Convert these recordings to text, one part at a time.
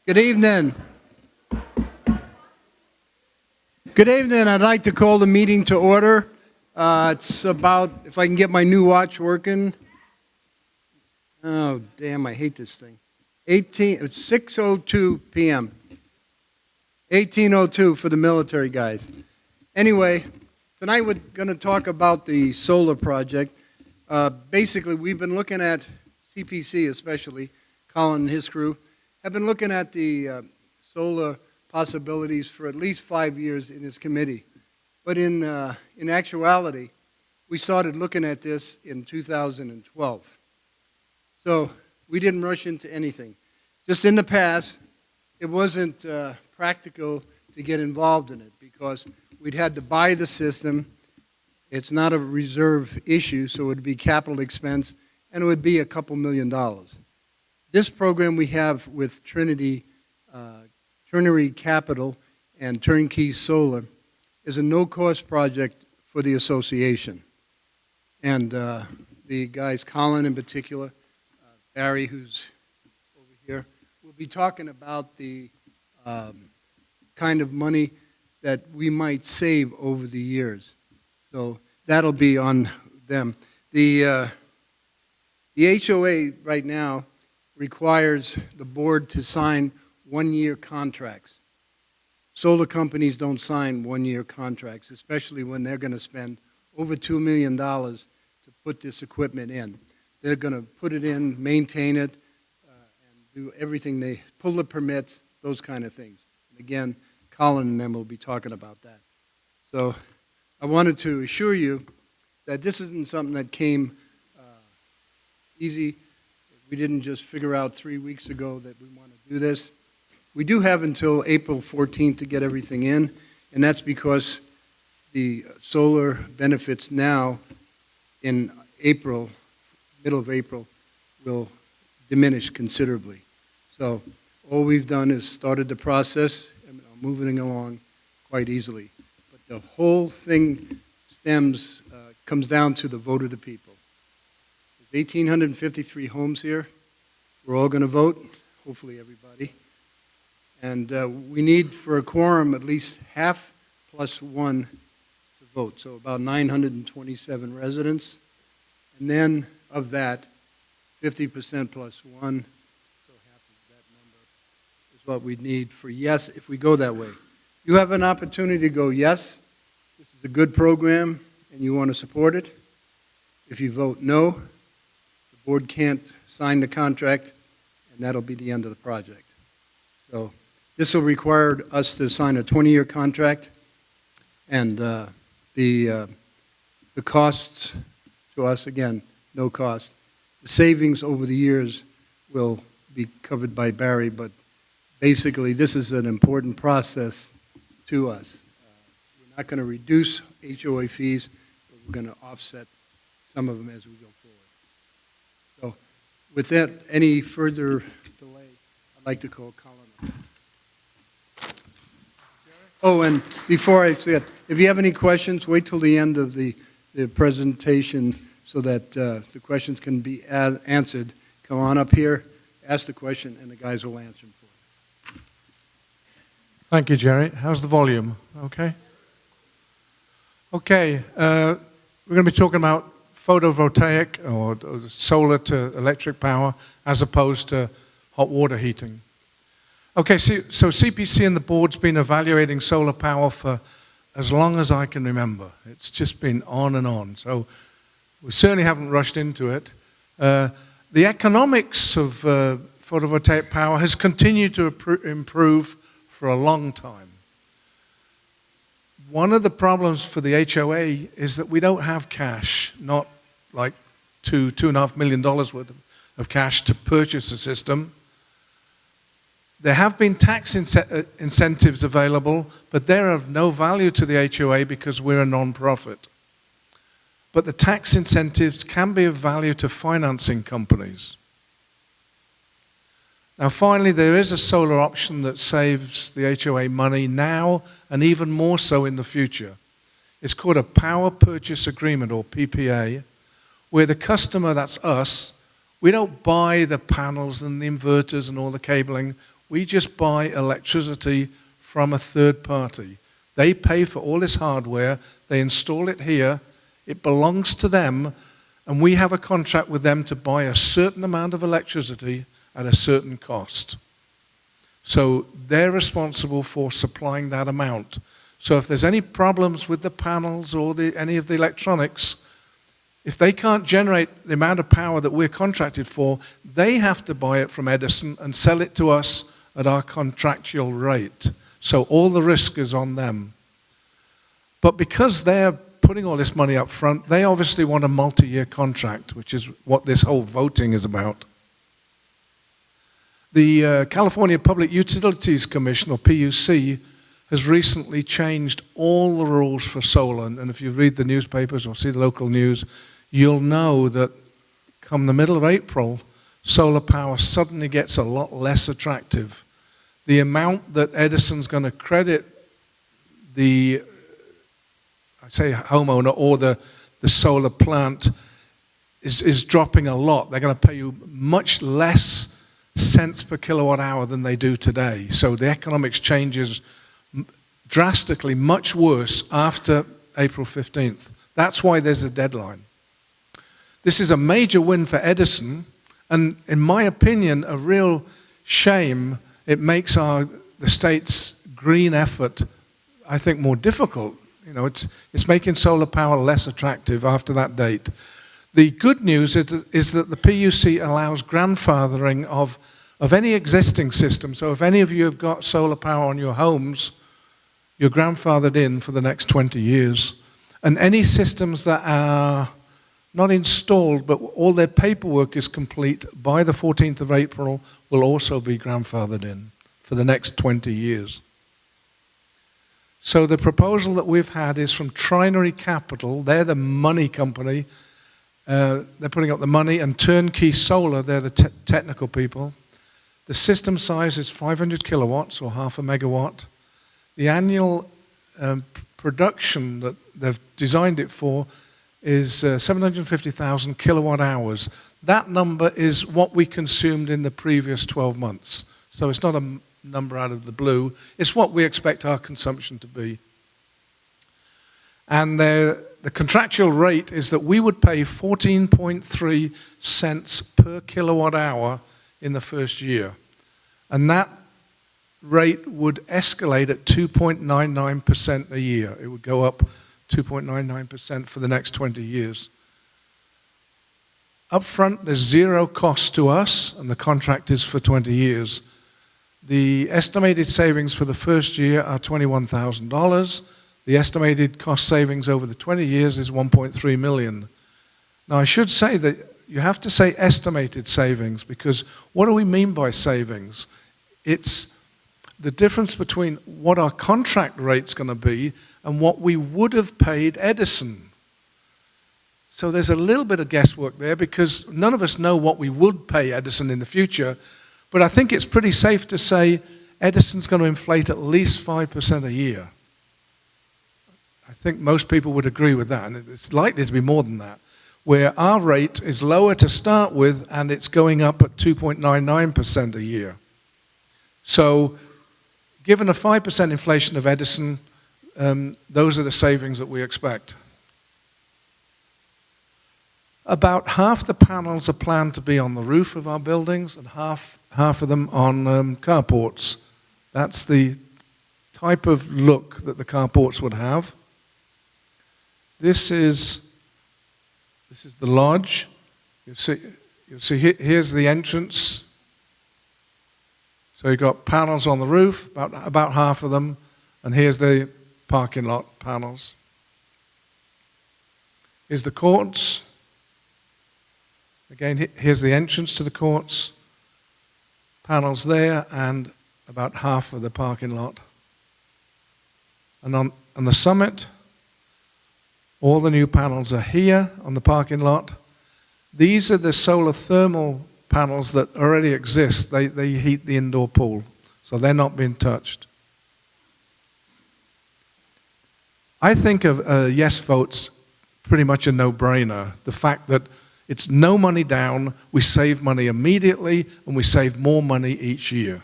Good evening. Good evening. I'd like to call the meeting to order. It's about, if I can get my new watch working. Oh, damn, I hate this thing. It's 6:02 p.m. 18:02 for the military guys. Anyway, tonight we're going to talk about the solar project. Basically, we've been looking at CPC, especially Colin and his crew, have been looking at the solar possibilities for at least 5 years in his committee. But in actuality, we started looking at this in 2012. So we didn't rush into anything. Just in the past, it wasn't practical to get involved in it because we'd had to buy the system. It's not a reserve issue, so it would be capital expense, and it would be a couple $1 million. This program we have with Trinity Capital and Turnkey Solar is a no-cost project for the association. And the guys, Colin in particular, Barry, who's over here, will be talking about the kind of money that we might save over the years. So that'll be on them. The HOA right now requires the board to sign one-year contracts. Solar companies don't sign one-year contracts, especially when they're going to spend over $2 million to put this equipment in. They're going to put it in, maintain it, and do everything. They pull the permits, those kind of things. And again, Colin and them will be talking about that. So I wanted to assure you that this isn't something that came easy. We didn't just figure out 3 weeks ago that we want to do this. We do have until April 14th to get everything in, and that's because the solar benefits now in April, middle of April, will diminish considerably. So all we've done is started the process and are moving along quite easily. But the whole thing comes down to the vote of the people. There's 1,853 homes here. We're all going to vote, hopefully everybody. And we need for a quorum at least half plus one to vote, so about 927 residents. And then of that, 50% plus one, so half of that number is what we need for yes if we go that way. You have an opportunity to go yes, this is a good program and you want to support it. If you vote no, the board can't sign the contract and that'll be the end of the project. So this will require us to sign a 20-year contract, and the costs to us, again, no cost. The savings over the years will be covered by Barry, but basically this is an important process to us. We're not going to reduce HOA fees, but we're going to offset some of them as we go forward. So with that, any further delay, I'd like to call Colin up. Oh, and before I say it, if you have any questions, wait till the end of the presentation so that the questions can be answered. Come on up here, ask the question, and the guys will answer them for you. Thank you, Jerry. How's the volume? Okay? Okay, we're going to be talking about photovoltaic or solar to electric power as opposed to hot water heating. Okay, so CPC and the board's been evaluating solar power for as long as I can remember. It's just been on and on. So we certainly haven't rushed into it. The economics of photovoltaic power has continued to improve for a long time. One of the problems for the HOA is that we don't have cash, not like $2.5 million worth of cash to purchase a system. There have been tax incentives available, but they're of no value to the HOA because we're a non-profit. But the tax incentives can be of value to financing companies. Now finally, there is a solar option that saves the HOA money now and even more so in the future. It's called a power purchase agreement, or PPA, where the customer, that's us, we don't buy the panels and the inverters and all the cabling. We just buy electricity from a third party. They pay for all this hardware, they install it here, it belongs to them, and we have a contract with them to buy a certain amount of electricity at a certain cost. So they're responsible for supplying that amount. So if there's any problems with the panels or any of the electronics, if they can't generate the amount of power that we're contracted for, they have to buy it from Edison and sell it to us at our contractual rate. So all the risk is on them. But because they're putting all this money up front, they obviously want a multi-year contract, which is what this whole voting is about. The California Public Utilities Commission, or PUC, has recently changed all the rules for solar. And if you read the newspapers or see the local news, you'll know that come the middle of April, solar power suddenly gets a lot less attractive. The amount that Edison's going to credit the, I say homeowner or the solar plant is dropping a lot. They're going to pay you much less cents per kilowatt hour than they do today. So the economics changes drastically much worse after April 15th. That's why there's a deadline. This is a major win for Edison, and in my opinion, a real shame. It makes the state's green effort, I think, more difficult. You know, it's making solar power less attractive after that date. The good news is that the PUC allows grandfathering of any existing system. So if any of you have got solar power on your homes, you're grandfathered in for the next 20 years. And any systems that are not installed, but all their paperwork is complete by the 14th of April, will also be grandfathered in for the next 20 years. So the proposal that we've had is from Trinary Capital. They're the money company. They're putting up the money, and Turnkey Solar, they're the technical people. The system size is 500 kilowatts, or half a megawatt. The annual production that they've designed it for is 750,000 kilowatt hours. That number is what we consumed in the previous 12 months. So it's not a number out of the blue. It's what we expect our consumption to be. And the contractual rate is that we would pay 14.3 cents per kilowatt hour in the first year. And that rate would escalate at 2.99% a year. It would go up 2.99% for the next 20 years. Up front, there's zero cost to us, and the contract is for 20 years. The estimated savings for the first year are $21,000. The estimated cost savings over the 20 years is $1.3 million. Now, I should say that you have to say estimated savings, because what do we mean by savings? It's the difference between what our contract rate's going to be and what we would have paid Edison. So there's a little bit of guesswork there, because none of us know what we would pay Edison in the future, but I think it's pretty safe to say Edison's going to inflate at least 5% a year. I think most people would agree with that, and it's likely to be more than that, where our rate is lower to start with, and it's going up at 2.99% a year. So given a 5% inflation of Edison, those are the savings that we expect. About half the panels are planned to be on the roof of our buildings, and half of them on carports. That's the type of look that the carports would have. This is the lodge. You'll see here's the entrance. So you've got panels on the roof, about half of them, and here's the parking lot panels. Here's the courts. Again, here's the entrance to the courts. Panels there, and about half of the parking lot. And on the summit, all the new panels are here on the parking lot. These are the solar thermal panels that already exist. They heat the indoor pool, so they're not being touched. I think of yes votes pretty much a no-brainer. The fact that it's no money down, we save money immediately, and we save more money each year.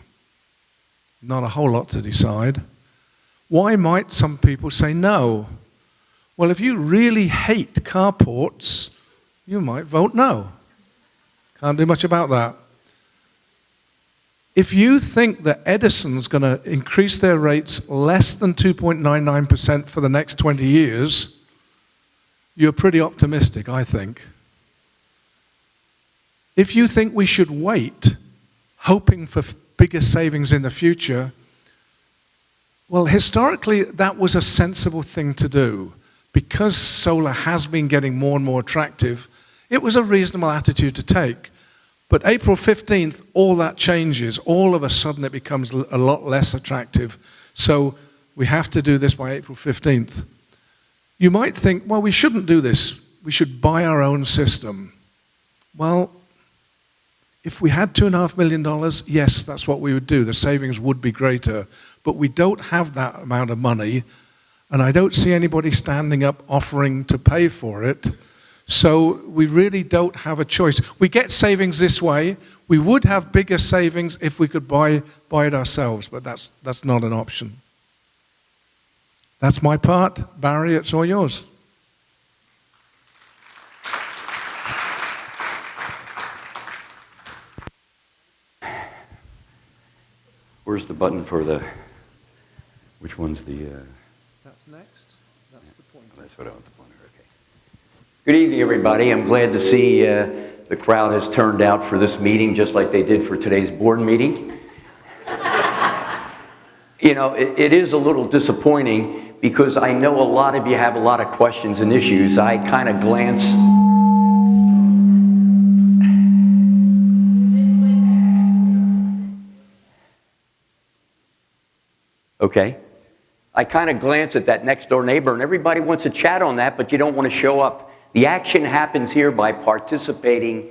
Not a whole lot to decide. Why might some people say no? Well, if you really hate carports, you might vote no. Can't do much about that. If you think that Edison's going to increase their rates less than 2.99% for the next 20 years, you're pretty optimistic, I think. If you think we should wait, hoping for bigger savings in the future, well, historically, that was a sensible thing to do. Because solar has been getting more and more attractive, it was a reasonable attitude to take. But April 15th, all that changes. All of a sudden, it becomes a lot less attractive. So we have to do this by April 15th. You might think, well, we shouldn't do this. We should buy our own system. Well, if we had $2.5 million, yes, that's what we would do. The savings would be greater. But we don't have that amount of money, and I don't see anybody standing up offering to pay for it. So we really don't have a choice. We get savings this way. We would have bigger savings if we could buy it ourselves, but that's not an option. That's my part. Barry, it's all yours. Where's the button for the, which one's the? That's next. That's the point. That's what I want the pointer, okay. Good evening, everybody. I'm glad to see the crowd has turned out for this meeting just like they did for today's board meeting. You know, it is a little disappointing because I know a lot of you have a lot of questions and issues. I kind of glance. Okay. I kind of glance at that next door neighbor and everybody wants to chat on that, but you don't want to show up. The action happens here by participating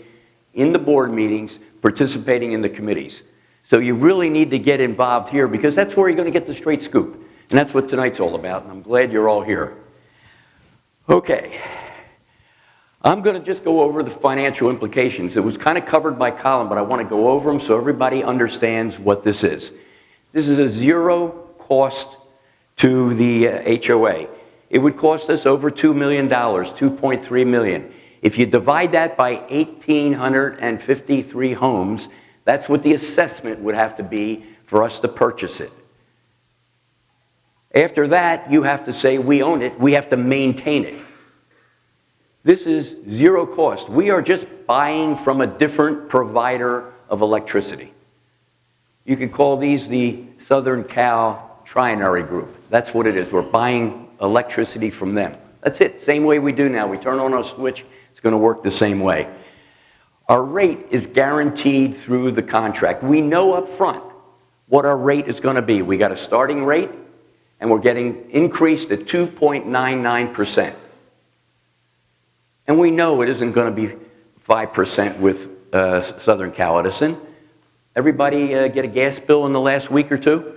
in the board meetings, participating in the committees. So you really need to get involved here because that's where you're going to get the straight scoop. And that's what tonight's all about, and I'm glad you're all here. Okay. I'm going to just go over the financial implications. It was kind of covered by Colin, but I want to go over them so everybody understands what this is. This is a zero cost to the HOA. It would cost us over $2 million, $2.3 million. If you divide that by 1,853 homes, that's what the assessment would have to be for us to purchase it. After that, you have to say we own it, we have to maintain it. This is zero cost. We are just buying from a different provider of electricity. You could call these the Southern Cal Trinary Group. That's what it is. We're buying electricity from them. That's it. Same way we do now. We turn on our switch. It's going to work the same way. Our rate is guaranteed through the contract. We know up front what our rate is going to be. We got a starting rate, and we're getting increased at 2.99%. And we know it isn't going to be 5% with Southern Cal Edison. Everybody get a gas bill in the last week or two?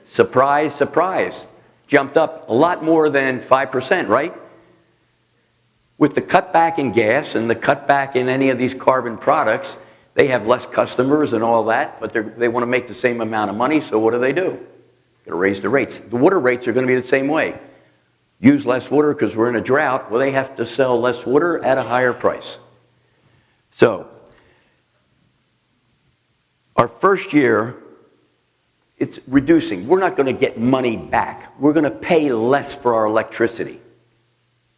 Surprise, surprise. Jumped up a lot more than 5%, right? With the cutback in gas and the cutback in any of these carbon products, they have less customers and all that, but they want to make the same amount of money, so what do? Got to raise the rates. The water rates are going to be the same way. Use less water because we're in a drought. Well, they have to sell less water at a higher price. So, our first year, it's reducing. We're not going to get money back. We're going to pay less for our electricity.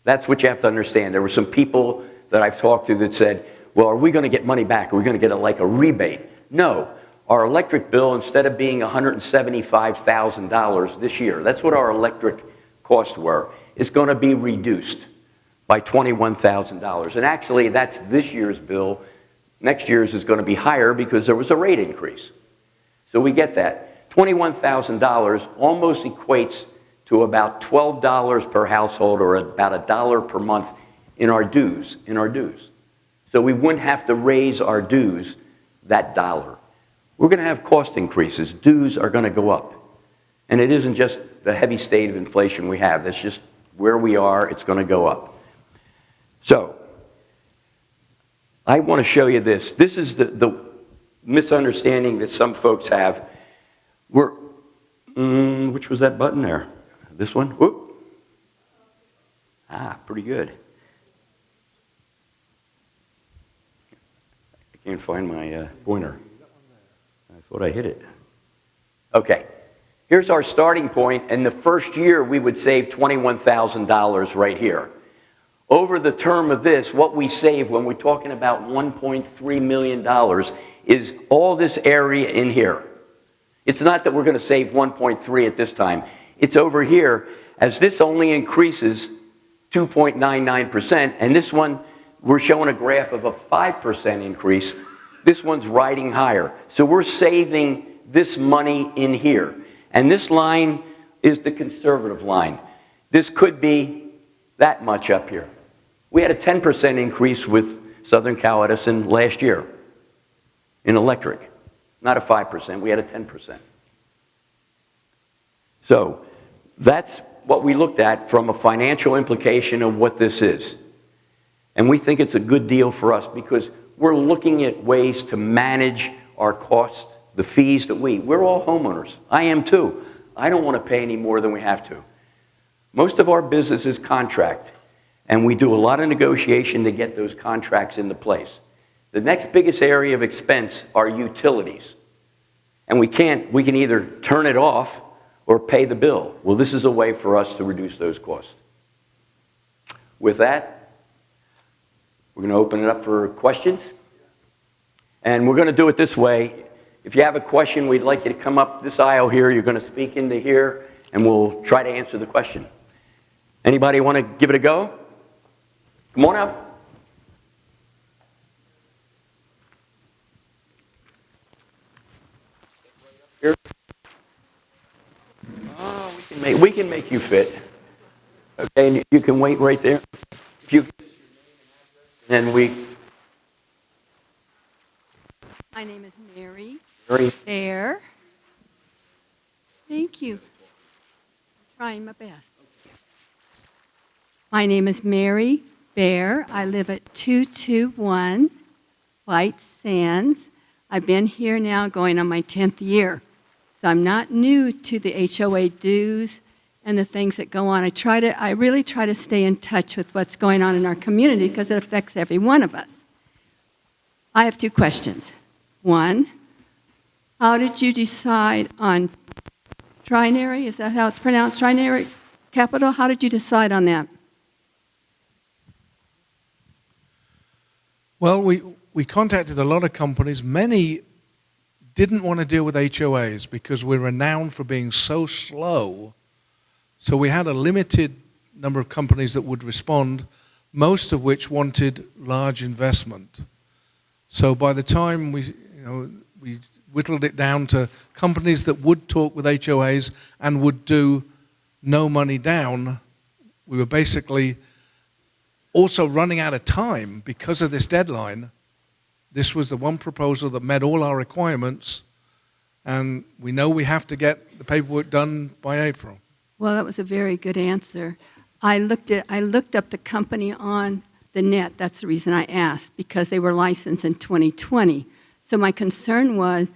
That's what you have to understand. There were some people that I've talked to that said, well, are we going to get money back? Are we going to get like a rebate? No. Our electric bill, instead of being $175,000 this year, that's what our electric costs were, is going to be reduced by $21,000. And actually, that's this year's bill. Next year's is going to be higher because there was a rate increase. So we get that. $21,000 almost equates to about $12 per household or about $1 per month in our dues. So we wouldn't have to raise our dues that dollar. We're going to have cost increases. Dues are going to go up. And it isn't just the heavy state of inflation we have. That's just where we are. It's going to go up. So I want to show you this. This is the misunderstanding that some folks have. Which was that button there? This one? Whoop. Ah, pretty good. I can't find my pointer. I thought I hit it. Okay. Here's our starting point, and the first year we would save $21,000 right here. Over the term of this, what we save when we're talking about $1.3 million is all this area in here. It's not that we're going to save 1.3 at this time. It's over here, as this only increases 2.99%, and this one, we're showing a graph of a 5% increase. This one's riding higher. So we're saving this money in here. And this line is the conservative line. This could be that much up here. We had a 10% increase with Southern Cal Edison last year in electric. Not a 5%, we had a 10%. So that's what we looked at from a financial implication of what this is. And we think it's a good deal for us because we're looking at ways to manage our costs, the fees that we're all homeowners. I am too. I don't want to pay any more than we have to. Most of our business is contract, and we do a lot of negotiation to get those contracts into place. The next biggest area of expense are utilities. And we can either turn it off or pay the bill. Well, this is a way for us to reduce those costs. With that, we're going to open it up for questions. And we're going to do it this way. If you have a question, we'd like you to come up this aisle here. You're going to speak into here, and we'll try to answer the question. Anybody want to give it a go? Come on up. Here. Oh, we can make you fit. Okay, and you can wait right there. If you, then we. My name is Mary Mary. Bear. Thank you. I'm trying my best. My name is Mary Bear. I live at 221 White Sands. I've been here now going on my 10th year. So I'm not new to the HOA dues and the things that go on. I really try to stay in touch with what's going on in our community because it affects every one of us. I have two questions. One, how did you decide on trinary? Is that how it's pronounced? Trinary capital? How did you decide on that? Well, we contacted a lot of companies. Many didn't want to deal with HOAs because we're renowned for being so slow. So we had a limited number of companies that would respond, most of which wanted large investment. So by the time we whittled it down to companies that would talk with HOAs and would do no money down, we were basically also running out of time because of this deadline. This was the one proposal that met all our requirements, and we know we have to get the paperwork done by April. Well, that was a very good answer. I looked up the company on the net. That's the reason I asked, because they were licensed in 2020. So my concern was,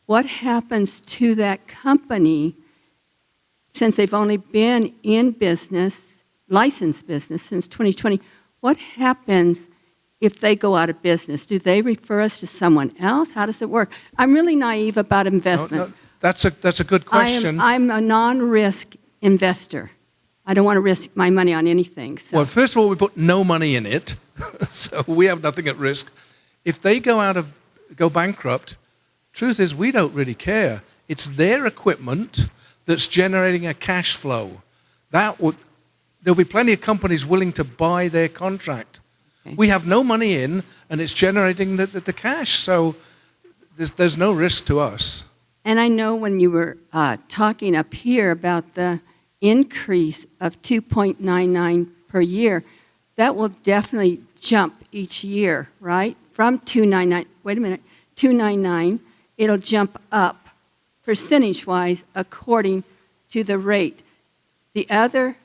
what happens to that company since they've only been in business, licensed business, since 2020? What happens if they go out of business? Do they refer us to someone else? How does it work? I'm really naive about investment. No, that's a good question. I'm a non-risk investor. I don't want to risk my money on anything. So. Well, first of all, we put no money in it, so we have nothing at risk. If they go bankrupt, truth is we don't really care. It's their equipment that's generating a cash flow. There'll be plenty of companies willing to buy their contract. Okay. We have no money in, and it's generating the cash, so there's no risk to us. And I know when you were talking up here about the increase of 2.99 per year, that will definitely jump each year, right? From 299, it'll jump up percentage-wise according to the rate. The other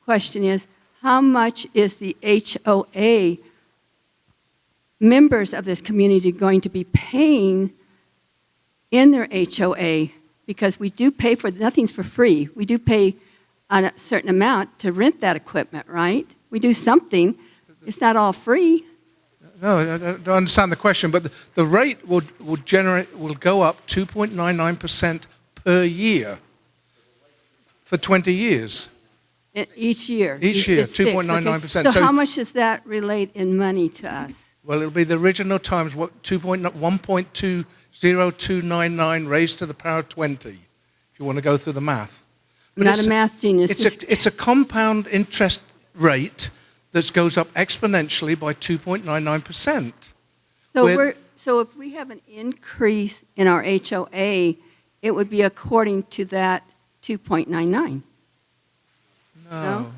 question is, how much is the HOA members of this community going to be paying in their HOA because we do pay for, nothing's for free. We do pay on a certain amount to rent that equipment, right? We do something. It's not all free. No, I don't understand the question, but the rate will go up 2.99% per year for 20 years. Each year. Each year, It's fixed, okay? 2.99%. So how much does that relate in money to us? Well, it'll be the original times 1.2029 raised to the power of 20, if you want to go through the math. I'm not a math genius. It's a compound interest rate that goes up exponentially by 2.99%. So if we have an increase in our HOA, it would be according to that 2.99. No.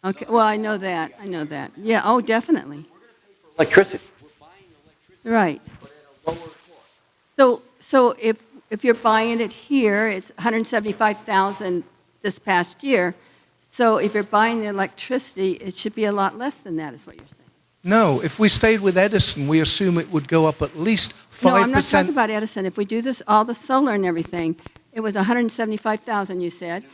Okay, well, I know that. Yeah, oh, definitely. Electricity. Right. So if you're buying it here, it's $175,000 this past year. So if you're buying the electricity, it should be a lot less than that, is what you're saying. No, if we stayed with Edison, we assume it would go up at least 5%. No, I'm not talking about Edison. If we do this, all the solar and everything, it was $175,000, you said.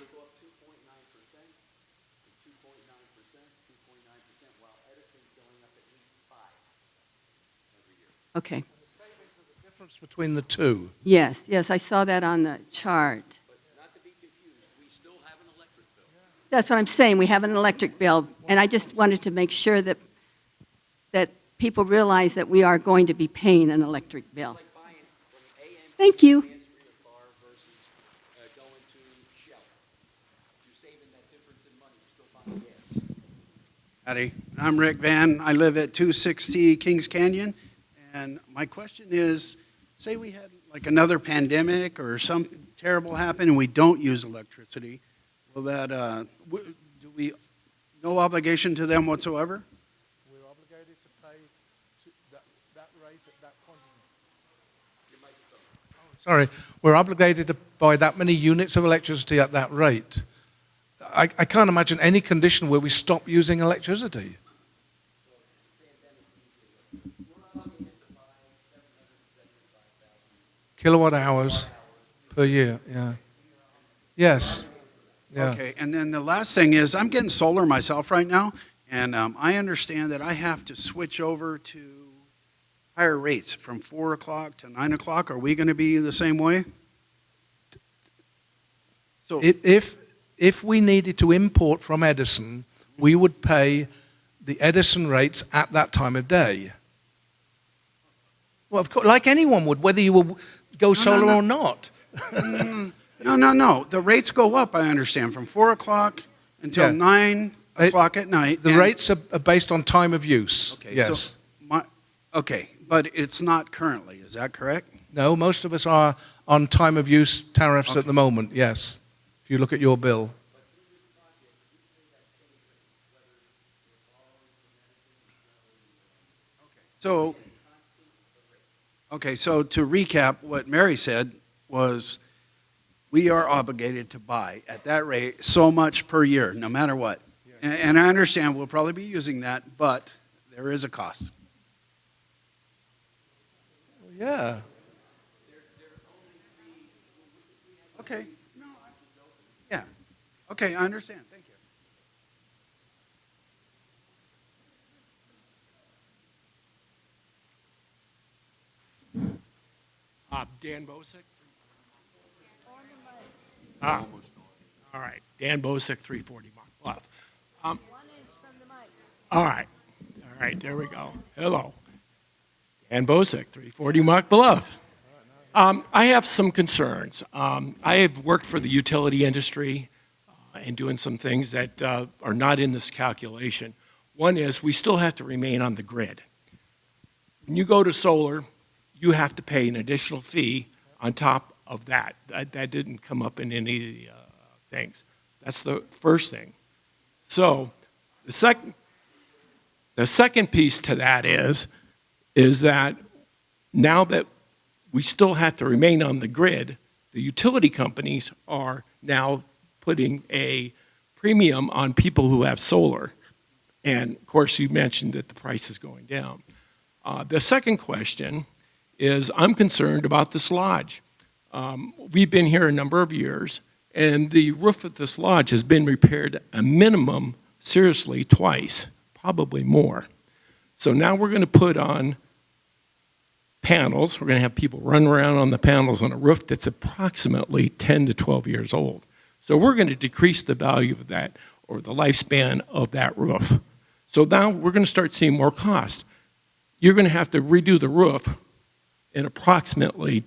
Okay. The savings are the difference between the two. Yes, I saw that on the chart. But not to be confused, we still have an electric bill. That's what I'm saying. We have an electric bill, and I just wanted to make sure that people realize that we are going to be paying an electric bill. Like buying from AM Thank you. gas for your car versus going to Shell. You're saving that difference in money, you're still buying gas. Howdy, I'm Rick Van. I live at 260 Kings Canyon. And my question is, say we had like another pandemic or something terrible happen and we don't use electricity, will that, do we, no obligation to them whatsoever? We're obligated to pay that rate at that point. Sorry, we're obligated to buy that many units of electricity at that rate. I can't imagine any condition where we stop using electricity. Kilowatt hours per year, yeah. Yes. Yeah. Okay, and then the last thing is, I'm getting solar myself right now, and I understand that I have to switch over to higher rates from 4 o'clock to 9 o'clock. Are we going to be the same way? So, If we needed to import from Edison, we would pay the Edison rates at that time of day. Well, of course, like anyone would, whether you will go solar or not. No. The rates go up, I understand, from 4 o'clock until 9 o'clock at night. The rates are based on time of use. Okay, yes. But it's not currently, is that correct? No, most of us are on time of use tariffs at the moment, yes, if you look at your bill. So to recap, what Mary said was we are obligated to buy at that rate so much per year, no matter what. And I understand we'll probably be using that, but there is a cost. Yeah. Okay. Yeah. Okay, I understand. Thank you. Dan Bosick. All right, Dan Bosick, 340 Mont Bluff. 1 inch from the mic. All right, there we go. Hello. Dan Bosick, 340 Mont Bluff. I have some concerns. I have worked for the utility industry and doing some things that are not in this calculation. One is we still have to remain on the grid. When you go to solar, you have to pay an additional fee on top of that. That didn't come up in any of the things. That's the first thing. So the second piece to that is that now that we still have to remain on the grid, the utility companies are now putting a premium on people who have solar. And of course, you mentioned that the price is going down. The second question is I'm concerned about this lodge. We've been here a number of years, and the roof of this lodge has been repaired a minimum, seriously, twice, probably more. So now we're going to put on panels. We're going to have people run around on the panels on a roof that's approximately 10 to 12 years old. So we're going to decrease the value of that, or the lifespan of that roof. So now we're going to start seeing more cost. You're going to have to redo the roof in approximately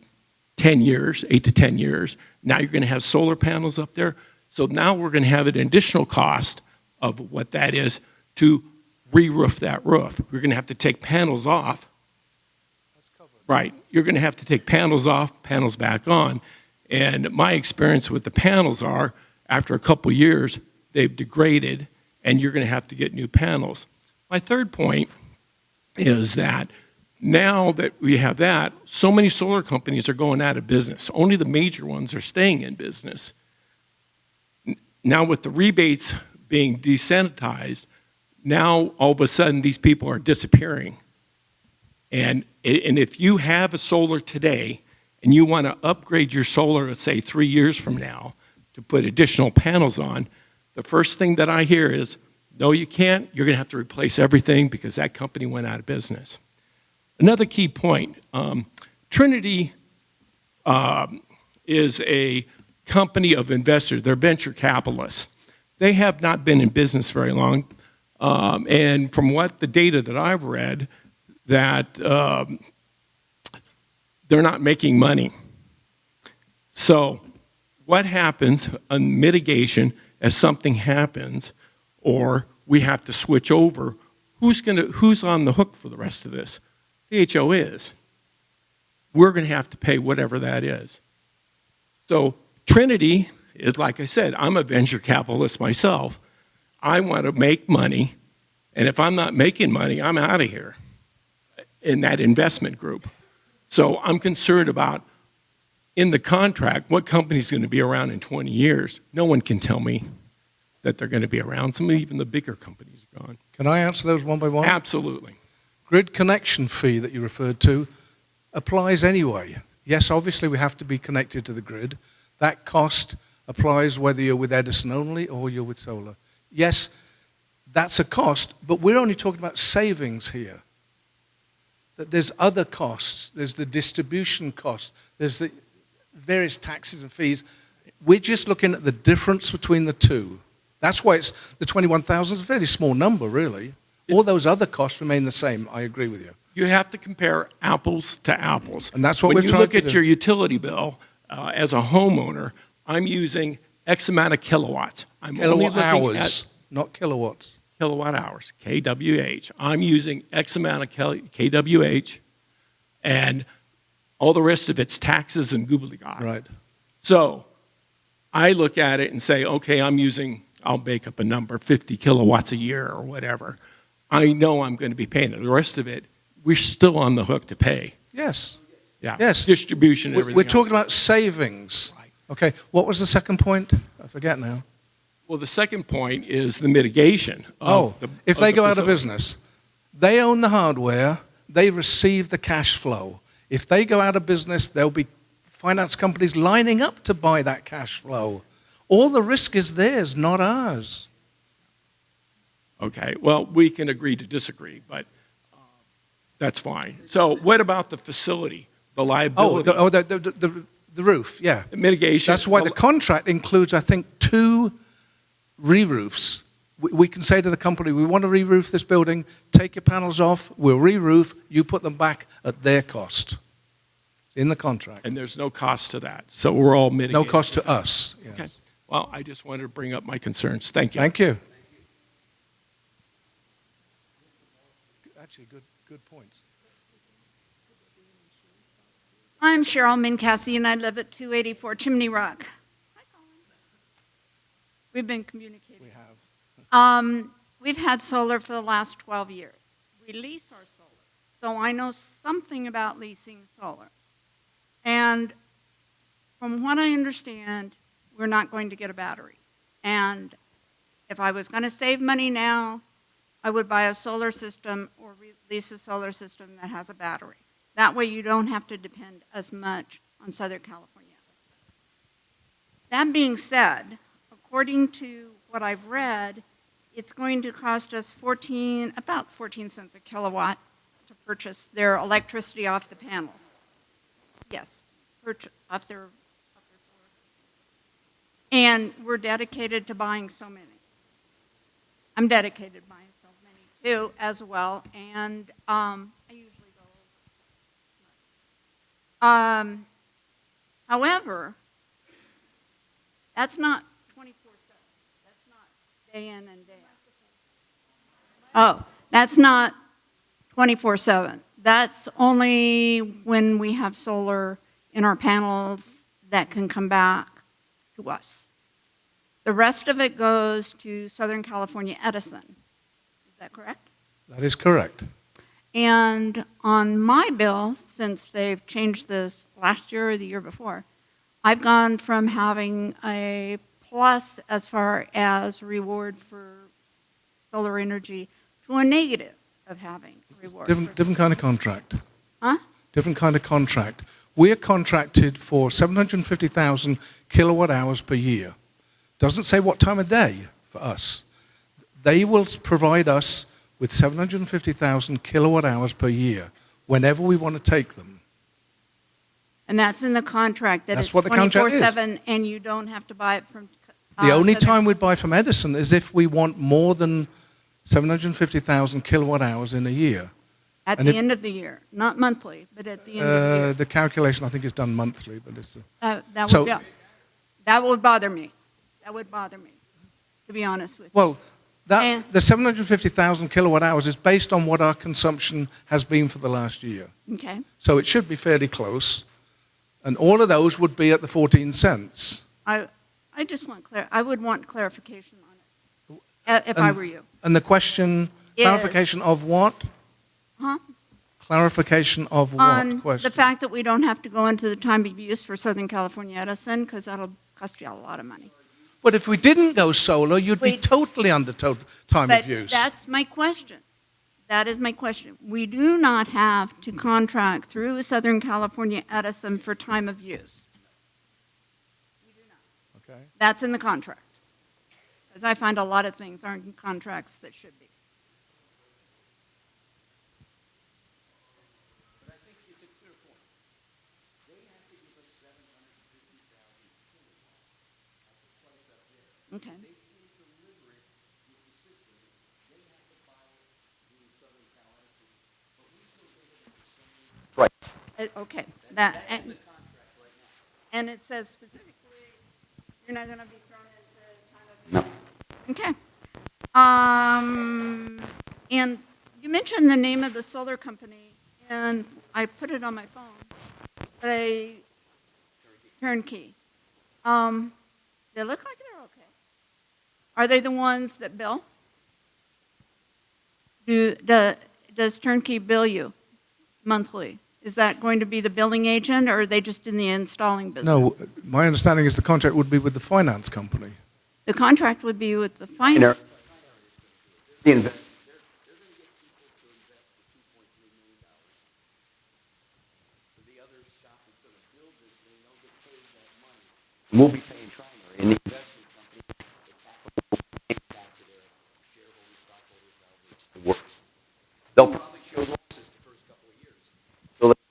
10 years, 8 to 10 years. Now you're going to have solar panels up there. So now we're going to have an additional cost of what that is to re-roof that roof. We're going to have to take panels off. Right. You're going to have to take panels off, panels back on. And my experience with the panels are, after a couple years, they've degraded, and you're going to have to get new panels. My third point is that now that we have that, so many solar companies are going out of business. Only the major ones are staying in business. Now with the rebates being desanitized, now all of a sudden these people are disappearing. And if you have a solar today and you want to upgrade your solar, let's say 3 years from now, to put additional panels on, the first thing that I hear is, no, you can't. You're going to have to replace everything because that company went out of business. Another key point, Trinity is a company of investors. They're venture capitalists. They have not been in business very long. And from what the data that I've read, that they're not making money. So what happens on mitigation if something happens or we have to switch over? Who's on the hook for the rest of this? The HO is. We're going to have to pay whatever that is. So Trinity is, like I said, I'm a venture capitalist myself. I want to make money, and if I'm not making money, I'm out of here in that investment group. So I'm concerned about, in the contract, what company's going to be around in 20 years. No one can tell me that they're going to be around. Some even the bigger companies are gone. Can I answer those one by one? Absolutely. Grid connection fee that you referred to applies anyway. Yes, obviously we have to be connected to the grid. That cost applies whether you're with Edison only or you're with solar. Yes, that's a cost, but we're only talking about savings here. That there's other costs. There's the distribution cost. There's the various taxes and fees. We're just looking at the difference between the two. That's why it's the 21,000 is a fairly small number, really. All those other costs remain the same. I agree with you. You have to compare apples to apples. And that's what when we're you trying look to at do. your utility bill, as a homeowner, I'm using X amount of kilowatts. I'm only Kilowatt looking hours, not kilowatts. kilowatt hours, kWh. I'm using X amount of kWh, and all the rest of it's taxes and gobbledygook. Right. So I look at it and say, okay, I'll make up a number, 50 kilowatts a year or whatever. I know I'm going to be paying it. The rest of it, we're still on the hook to pay. Yes. Yeah. Yes. Distribution and We're everything talking else. about savings. Right. Okay. What was the second point? I forget now. Well, the second point is the mitigation. If they go out of facility. business, they own the hardware, they receive the cash flow. If they go out of business, there'll be finance companies lining up to buy that cash flow. All the risk is theirs, not ours. Okay, well, we can agree to disagree, but that's fine. So what about the facility, the liability? The roof, yeah. Mitigation. That's why the contract includes, I think, 2 re-roofs. We can say to the company, we want to re-roof this building, take your panels off, we'll re-roof, you put them back at their cost. It's in the contract. And there's no cost to that, so we're all mitigating. No cost to us. Yes. Okay, well, I just wanted to bring up my concerns. Thank you. Thank you. Actually, good points. I'm Cheryl M, and I live at 284 Chimney Rock. Hi, Colin. We've been communicating. We have. We've had solar for the last 12 years. We lease our solar, so I know something about leasing solar. And from what I understand, we're not going to get a battery. And if I was going to save money now, I would buy a solar system or lease a solar system that has a battery. That way you don't have to depend as much on Southern California. That being said, according to what I've read, it's going to cost us about 14 cents a kilowatt to purchase their electricity off the panels. Yes, off their solar. And we're dedicated to buying so many. I'm dedicated to buying so many too, as well, and I usually go over. However, that's not 24/7. That's not day in and day out. Oh, that's not 24/7. That's only when we have solar in our panels that can come back to us. The rest of it goes to Southern California Edison. Is that correct? That is correct. And on my bill, since they've changed this last year or the year before, I've gone from having a plus as far as reward for solar energy to a negative of having reward. Different kind of contract. Huh? Different kind of contract. We are contracted for 750,000 kilowatt hours per year. Doesn't say what time of day for us. They will provide us with 750,000 kilowatt hours per year whenever we want to take them. And that's in the contract, that That's it's what the contract is. 24/7 and you don't have to buy it from The only Southern- time we'd buy from Edison is if we want more than 750,000 kilowatt hours in a year. At and the it- end of the year, not monthly, but at the end of the year. The calculation, I think, is done monthly, but it's... That would bother me. That would bother me, to be honest with you. Well, And- the 750,000 kilowatt hours is based on what our consumption has been for the last year. Okay. So it should be fairly close. And all of those would be at the 14 cents. I just want I would want clarification on it, if I were you. And the question, Is- clarification of what? Huh? Clarification of what On question? the fact that we don't have to go into the time of use for Southern California Edison, because that'll cost you a lot of money. But if we didn't go solar, you'd be Wait. totally under time But of use. that's my question. That is my question. We do not have to contract through Southern California Edison for time of use. We do not. Okay. That's in the contract. Because I find a lot of things aren't in contracts that should be. Okay. Right. Okay. And it says specifically, you're not going to be thrown into time of use. No. Okay. And you mentioned the name of the solar company, and I put it on my phone. Turnkey. They look like they're okay. Are they the ones that bill? Does Turnkey bill you monthly? Is that going to be the billing agent, or are they just in the installing business? No, my understanding is the contract would be with the finance company. The contract would be with the And finance. the investment. We'll be paying primary, and the investment company, the capital will be paying back to their shareholders, stockholders, however it's the works. They'll probably show losses the first couple of years. So they're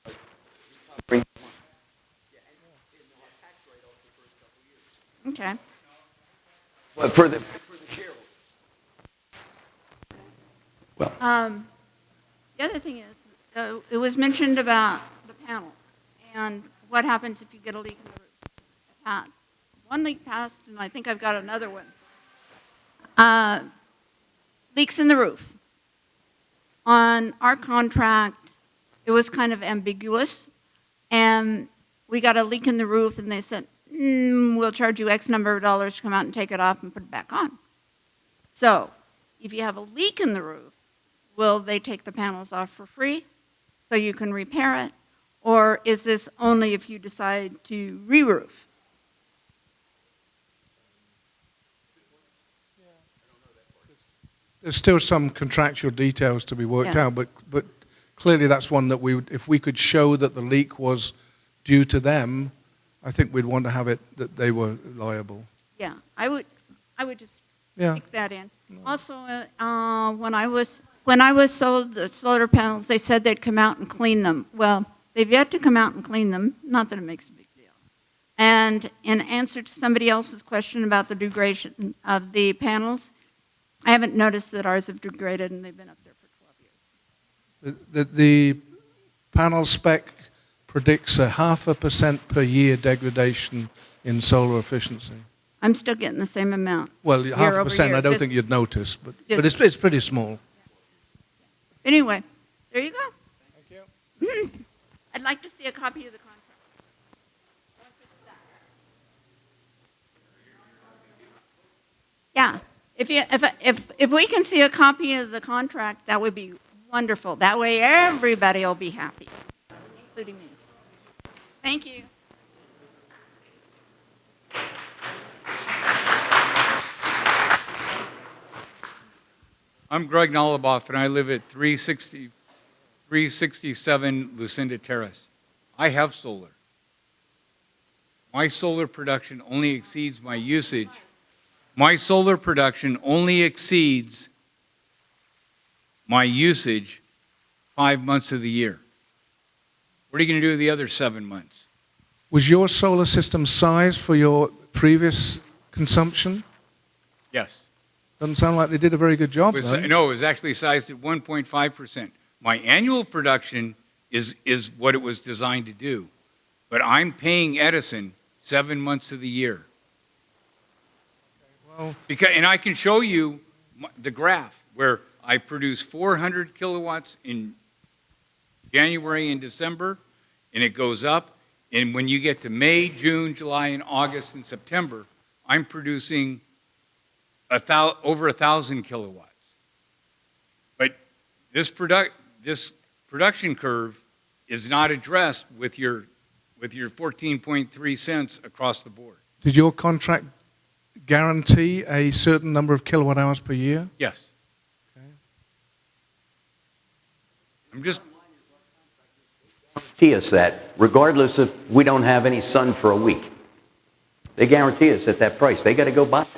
recovering money. Yeah, and they'll have tax write-off the first couple of years. Okay. But for the shareholders. Well, The other thing is, it was mentioned about the panels and what happens if you get a leak in the roof. I've had one leak passed, and I think I've got another one. Leaks in the roof. On our contract, it was kind of ambiguous, and we got a leak in the roof, and they said, we'll charge you X number of dollars to come out and take it off and put it back on. So, if you have a leak in the roof, will they take the panels off for free so you can repair it? Or is this only if you decide to re-roof? There's still some contractual details to be worked Yeah. out, but clearly that's one that if we could show that the leak was due to them, I think we'd want to have it that they were liable. Yeah, I would just Yeah. stick that in. Also, when I was sold the solar panels, they said they'd come out and clean them. Well, they've yet to come out and clean them, not that it makes a big deal. And in answer to somebody else's question about the degradation of the panels, I haven't noticed that ours have degraded, and they've been up there for 12 years. The panel spec predicts a 0.5% per year degradation in solar efficiency. I'm still getting the same amount. Well, year 0.5%, over year. I don't Just- think you'd notice, but just- it's pretty small. Anyway, there you go. Thank you. I'd like to see a copy of the contract. Yeah, if we can see a copy of the contract, that would be wonderful. That way everybody will be happy, including me. Thank you. I'm Greg Nolliboff, and I live at 367 Lucinda Terrace. I have solar. My solar production only exceeds my usage. My solar production only exceeds my usage 5 months of the year. What are you going to do the other 7 months? Was your solar system sized for your previous consumption? Yes. Doesn't sound like they did a very good job, though. No, it was actually sized at 1.5%. My annual production is what it was designed to do. But I'm paying Edison 7 months of the year. Well, And I can show you the graph where I produce 400 kilowatts in January and December, and it goes up. And when you get to May, June, July, and August and September, I'm producing over 1,000 kilowatts. But this production curve is not addressed with your 14.3 cents across the board. did your contract guarantee a certain number of kilowatt hours per year? Yes. Okay. I'm just Guarantee us that regardless if we don't have any sun for a week. They guarantee us at that price. They got to go buy it.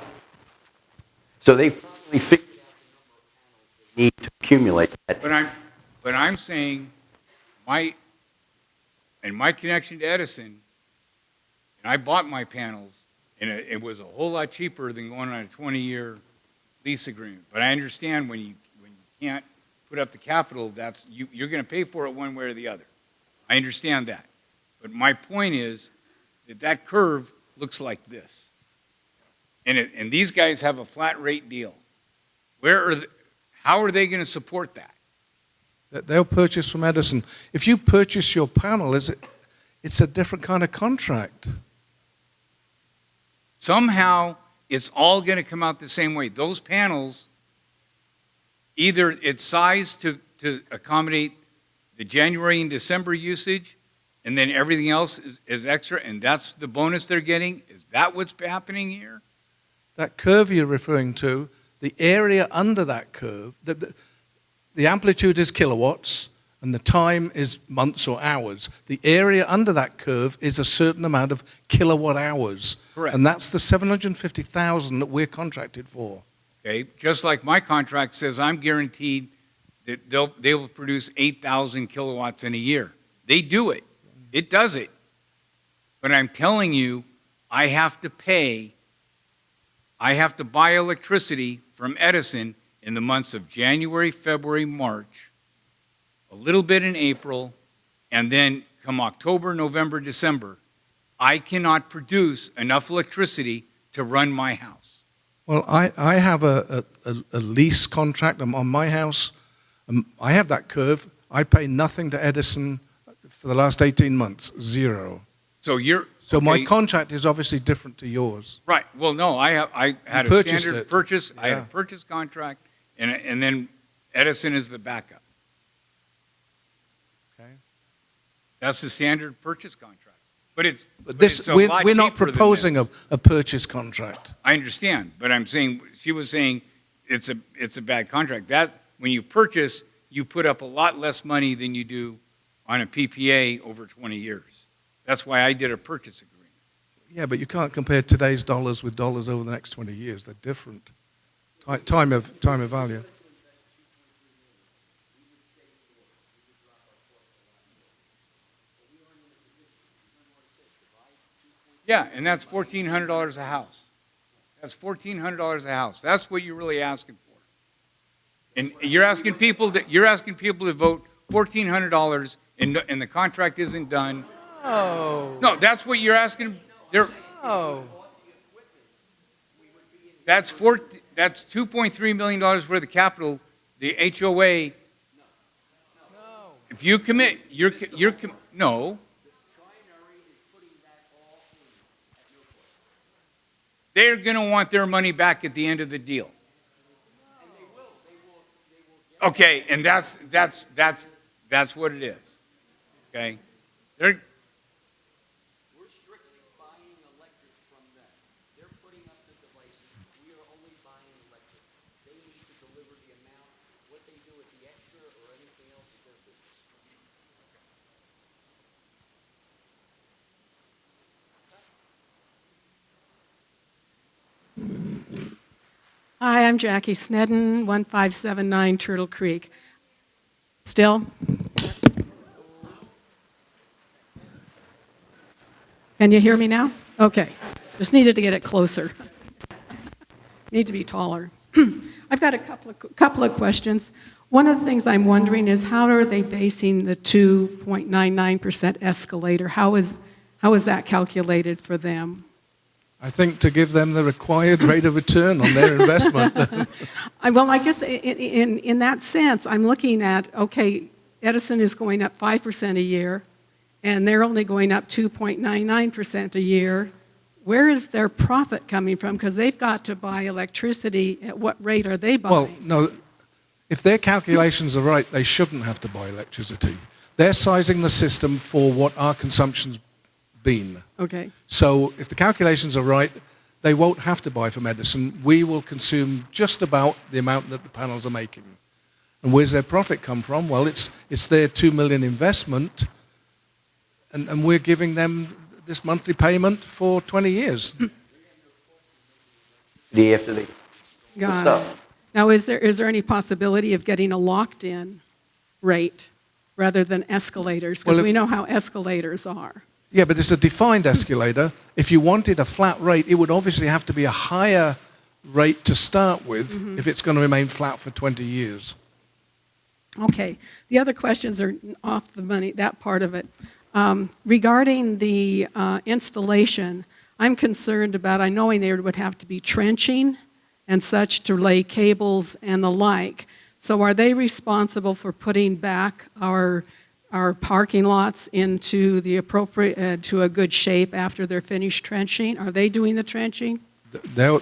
So they probably figured out the number of panels they need to accumulate that. But I'm saying my connection to Edison, and I bought my panels, and it was a whole lot cheaper than going on a 20-year lease agreement. But I understand when you can't put up the capital, you're going to pay for it one way or the other. I understand that. But my point is that curve looks like this. And these guys have a flat rate deal. How are they going to support that? That they'll purchase from Edison. If you purchase your panel, it's a different kind of contract. Somehow, it's all going to come out the same way. Those panels, either it's sized to accommodate the January and December usage, and then everything else is extra, and that's the bonus they're getting? Is that what's happening here? That curve you're referring to, the area under that curve, the amplitude is kilowatts, and the time is months or hours. The area under that curve is a certain amount of kilowatt hours. Correct. And that's the 750,000 that we're contracted for. Okay, just like my contract says, I'm guaranteed that they will produce 8,000 kilowatts in a year. They do it. It does it. But I'm telling you, I have to buy electricity from Edison in the months of January, February, March, a little bit in April, and then come October, November, December, I cannot produce enough electricity to run my house. Well, I have a lease contract on my house. I have that curve. I pay nothing to Edison for the last 18 months, zero. So my okay. contract is obviously different to yours. Right. Well, no, I had a purchased standard it. purchase. I had Yeah. a purchase contract, and then Edison is the backup. Okay. That's the standard purchase contract. But it's a lot we're not cheaper than proposing this. a purchase contract. I understand, but I'm saying she was saying it's a bad contract. That, when you purchase, you put up a lot less money than you do on a PPA over 20 years. That's why I did a purchase agreement. Yeah, but you can't compare today's dollars with dollars over the next 20 years. They're different. Time of value. Yeah, and that's $1,400 a house. That's $1,400 a house. That's what you're really asking for. And you're asking people to vote $1,400 and the contract isn't done. Oh. No, that's what you're asking. Oh. That's $2.3 million worth of capital. The HOA. If you commit, no. They're going to want their money back at the end of the deal. Okay, and that's what it is. Okay, we're strictly buying electric from them. They're putting up the devices. We are only buying electric. They need to deliver the amount. What they do with the extra or anything else is their business. Hi, I'm Jackie Snedden, 1579 Turtle Creek. Still? Can you hear me now? Okay. Just needed to get it closer. Need to be taller. I've got a couple of questions. One of the things I'm wondering is how are they basing the 2.99% escalator? How is that calculated for them? I think to give them the required rate of return on their investment. Well, I guess in that sense, I'm looking at, okay, Edison is going up 5% a year, and they're only going up 2.99% a year. Where is their profit coming from? Because they've got to buy electricity. At what rate are they buying? Well, no, if their calculations are right, they shouldn't have to buy electricity. They're sizing the system for what our consumption's been. Okay. So if the calculations are right, they won't have to buy from Edison. We will consume just about the amount that the panels are making. And where's their profit come from? Well, it's their $2 million investment, and we're giving them this monthly payment for 20 years. After they Got it. Now, is there any possibility of getting a locked-in rate rather than escalators? Because Well, we know how escalators are. Yeah, but it's a defined escalator. If you wanted a flat rate, it would obviously have to be a higher rate to start with if it's going to remain flat for 20 years. Okay. The other questions are off the money, that part of it. Regarding the installation, I'm concerned about, I knowing there would have to be trenching and such to lay cables and the like. So are they responsible for putting back our parking lots into the appropriate, to a good shape after they're finished trenching? Are they doing the trenching? They're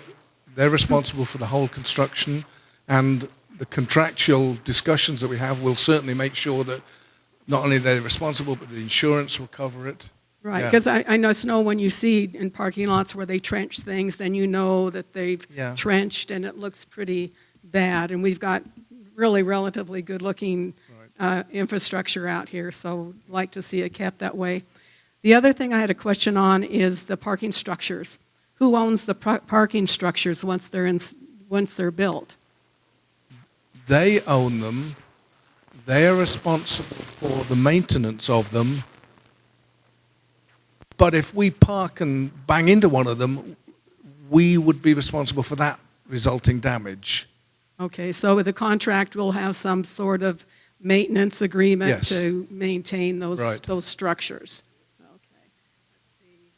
responsible for the whole construction, and the contractual discussions that we have will certainly make sure that not only they're responsible, but the insurance will cover it. Right, Yeah. because I know when you see in parking lots where they trench things, then you know that they've trenched and it looks pretty bad. And we've got really relatively good-looking infrastructure out here, so like to see it kept that way. The other thing I had a question on is the parking structures. Who owns the parking structures once they're built? They own them. They are responsible for the maintenance of them. But if we park and bang into one of them, we would be responsible for that resulting damage. Okay, so the contract will have some sort of maintenance agreement Yes. to maintain those Right. those structures. Okay, let's see.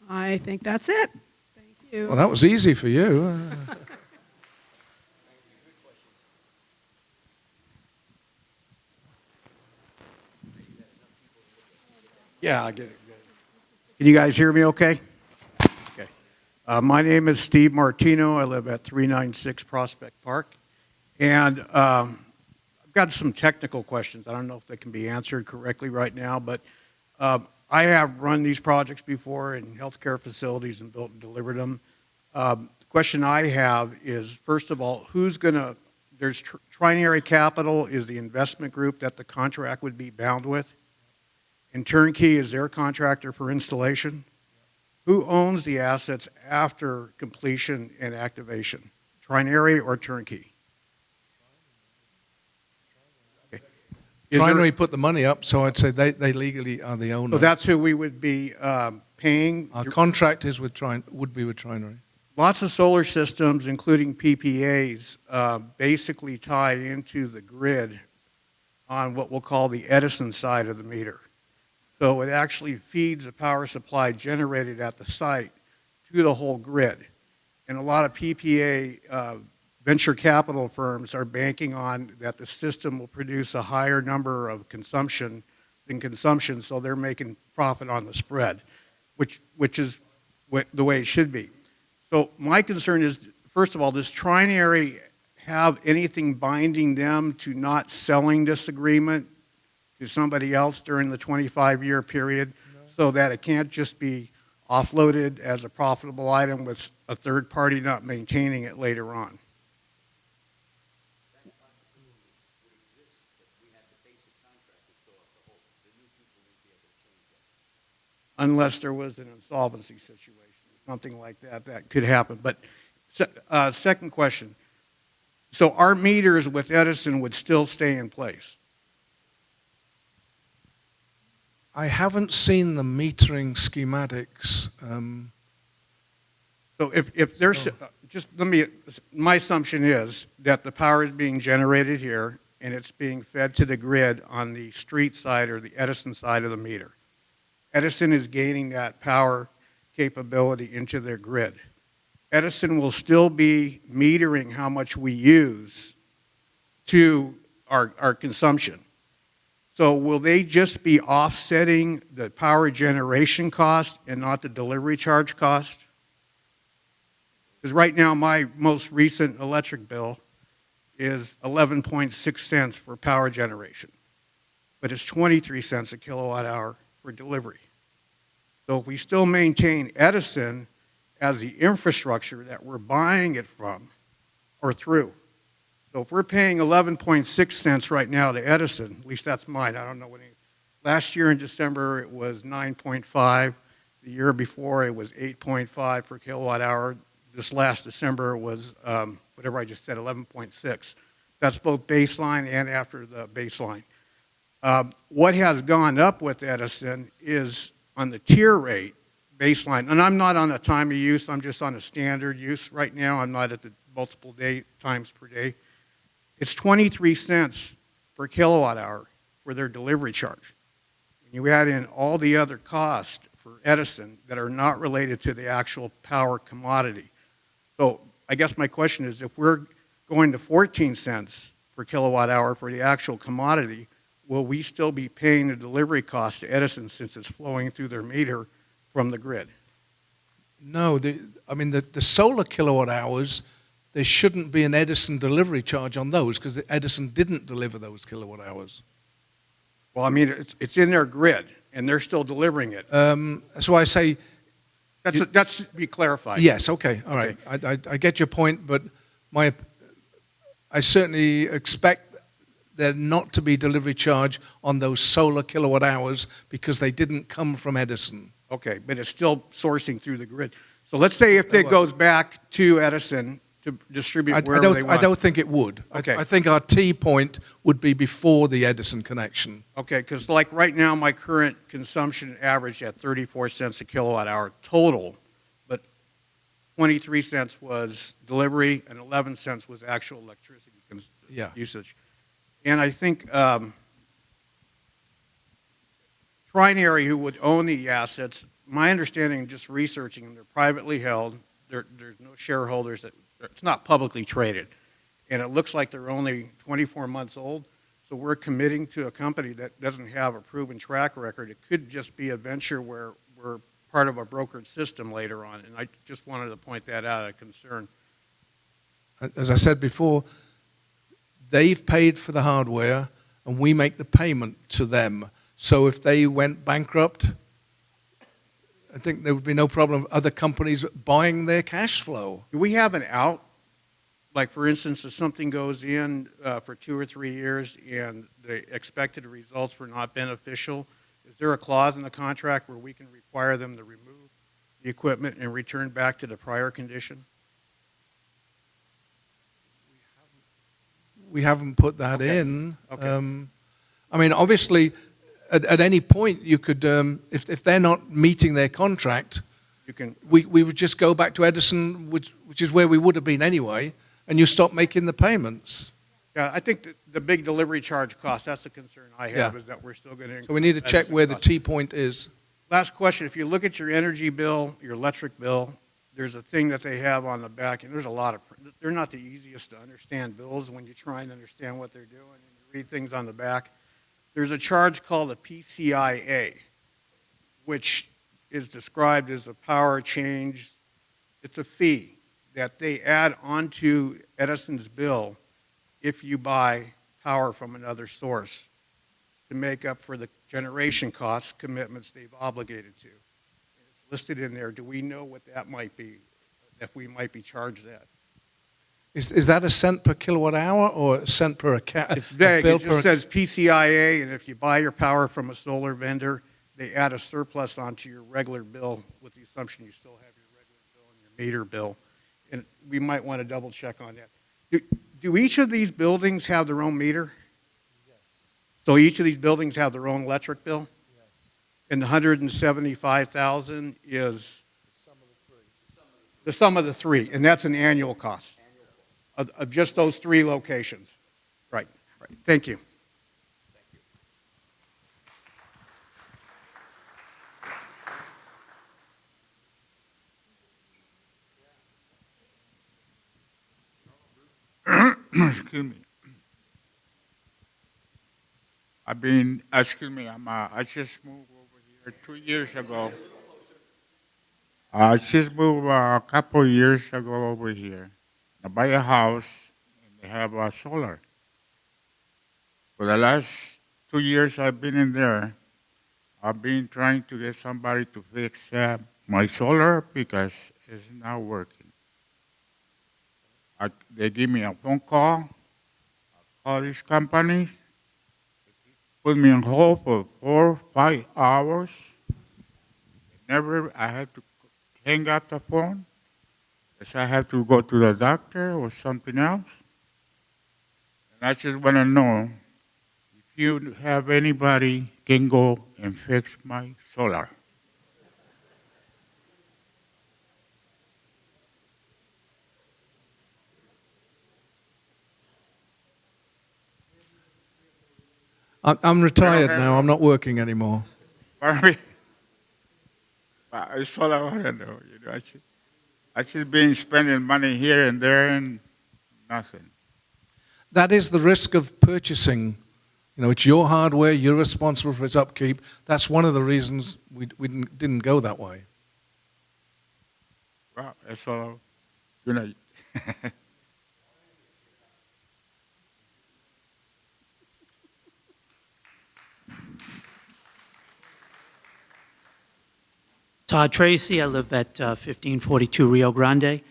I think that's it. Thank you. Well, that was easy for you. Yeah, I get it. Can you guys hear me okay? Okay. My name is Steve Martino. I live at 396 Prospect Park. And I've got some technical questions. I don't know if they can be answered correctly right now, but I have run these projects before in healthcare facilities and built and delivered them. The question I have is, first of all, who's going to, there's Trinary Capital is the investment group that the contract would be bound with, and Turnkey is their contractor for installation. Who owns the assets after completion and activation, Trinary or Turnkey? Okay. Trinary put the money up, so I'd say they legally are the owner. So that's who we would be paying. Our contract is with would be with Trinary. Lots of solar systems, including PPAs, basically tie into the grid on what we'll call the Edison side of the meter. So it actually feeds the power supply generated at the site to the whole grid. And a lot of PPA venture capital firms are banking on that the system will produce a higher number of consumption than consumption, so they're making profit on the spread, which is the way it should be. So my concern is, first of all, does Trinary have anything binding them to not selling this agreement to somebody else during the 25-year period, so that it can't just be offloaded as a profitable item with a third party not maintaining it later on? Unless there was an insolvency situation, something like that, that could happen. But second question, so our meters with Edison would still stay in place? I haven't seen the metering schematics. So if there's, just let me, my assumption is that the power is being generated here and it's being fed to the grid on the street side or the Edison side of the meter. Edison is gaining that power capability into their grid. Edison will still be metering how much we use to our consumption. So will they just be offsetting the power generation cost and not the delivery charge cost? Because right now my most recent electric bill is 11.6 cents for power generation, but it's 23 cents a kilowatt hour for delivery. So if we still maintain Edison as the infrastructure that we're buying it from or through, so if we're paying 11.6 cents right now to Edison, at least that's mine, I don't know what any, last year in December it was 9.5, the year before it was 8.5 per kilowatt hour, this last December was whatever I just said, 11.6. That's both baseline and after the baseline. What has gone up with Edison is on the tier rate baseline, and I'm not on a time of use, I'm just on a standard use right now, I'm not at the multiple times per day. It's 23 cents per kilowatt hour for their delivery charge. When you add in all the other costs for Edison that are not related to the actual power commodity. So I guess my question is, if we're going to 14 cents per kilowatt hour for the actual commodity, will we still be paying the delivery cost to Edison since it's flowing through their meter from the grid? No, the solar kilowatt hours, there shouldn't be an Edison delivery charge on those because Edison didn't deliver those kilowatt hours. Well, I mean, it's in their grid, and they're still delivering it. That's why I say... That should be clarified. Yes, okay, all right. Okay. I get your point, but I certainly expect there not to be delivery charge on those solar kilowatt hours because they didn't come from Edison. Okay, but it's still sourcing through the grid. So let's say if it goes back to Edison to distribute wherever they want. I don't think it would. Okay. I think our T point would be before the Edison connection. Okay, because like right now, my current consumption averaged at 34 cents a kilowatt hour total, but 23 cents was delivery and 11 cents was actual electricity usage. And I think Trinary, who would own the assets, my understanding, just researching them, they're privately held. There's no shareholders. It's not publicly traded. And it looks like they're only 24 months old. So we're committing to a company that doesn't have a proven track record. It could just be a venture where we're part of a brokered system later on. And I just wanted to point that out, a concern. As I said before, they've paid for the hardware and we make the payment to them. So if they went bankrupt, I think there would be no problem of other companies buying their cash flow. Do we have an out? Like, for instance, if something goes in for 2 or 3 years and the expected results were not beneficial, is there a clause in the contract where we can require them to remove the equipment and return back to the prior condition? We haven't put that Okay. in. Okay. I mean, obviously, at any point, you could, if they're not meeting their contract, You can, we would just go back to Edison, which is where we would have been anyway, and you stop making the payments. yeah, I think that the big delivery charge cost, that's the concern I have, Yeah. is that we're still going to. So we need to check where the T point is. Last question, if you look at your energy bill, your electric bill, there's a thing that they have on the back, and there's a lot of, they're not the easiest to understand bills when you try and understand what they're doing, and you read things on the back. There's a charge called a PCIA, which is described as a power change. It's a fee that they add onto Edison's bill if you buy power from another source to make up for the generation costs commitments they've obligated to. And it's listed in there. Do we know what that might be, if we might be charged that? Is that a cent per kilowatt hour or a cent per account? It's vague. It just says PCIA, and if you buy your power from a solar vendor, they add a surplus onto your regular bill with the assumption you still have your regular bill and your meter bill. And we might want to double check on that. Do each of these buildings have their own meter? Yes. So each of these buildings have their own electric bill? Yes. And the 175,000 is? The sum of the three, and that's an annual cost of just those 3 locations. Right. Thank you. Excuse me. I just moved over here 2 years ago. I just moved a couple of years ago over here. I buy a house and they have a solar. For the last 2 years I've been in there, I've been trying to get somebody to fix my solar because it's not working. They give me a phone call. I call these companies. Put me on hold for 4 or 5 hours. I had to hang up the phone because I have to go to the doctor or something else. And I just want to know if you have anybody can go and fix my solar. I'm retired now. I'm not working anymore. Pardon me? That's all I want to know. I just been spending money here and there and nothing. That is the risk of purchasing. You know, it's your hardware. You're responsible for its upkeep. That's one of the reasons we didn't go that way. Well, that's all. Good night. Todd Tracy, I live at 1542 Rio Grande.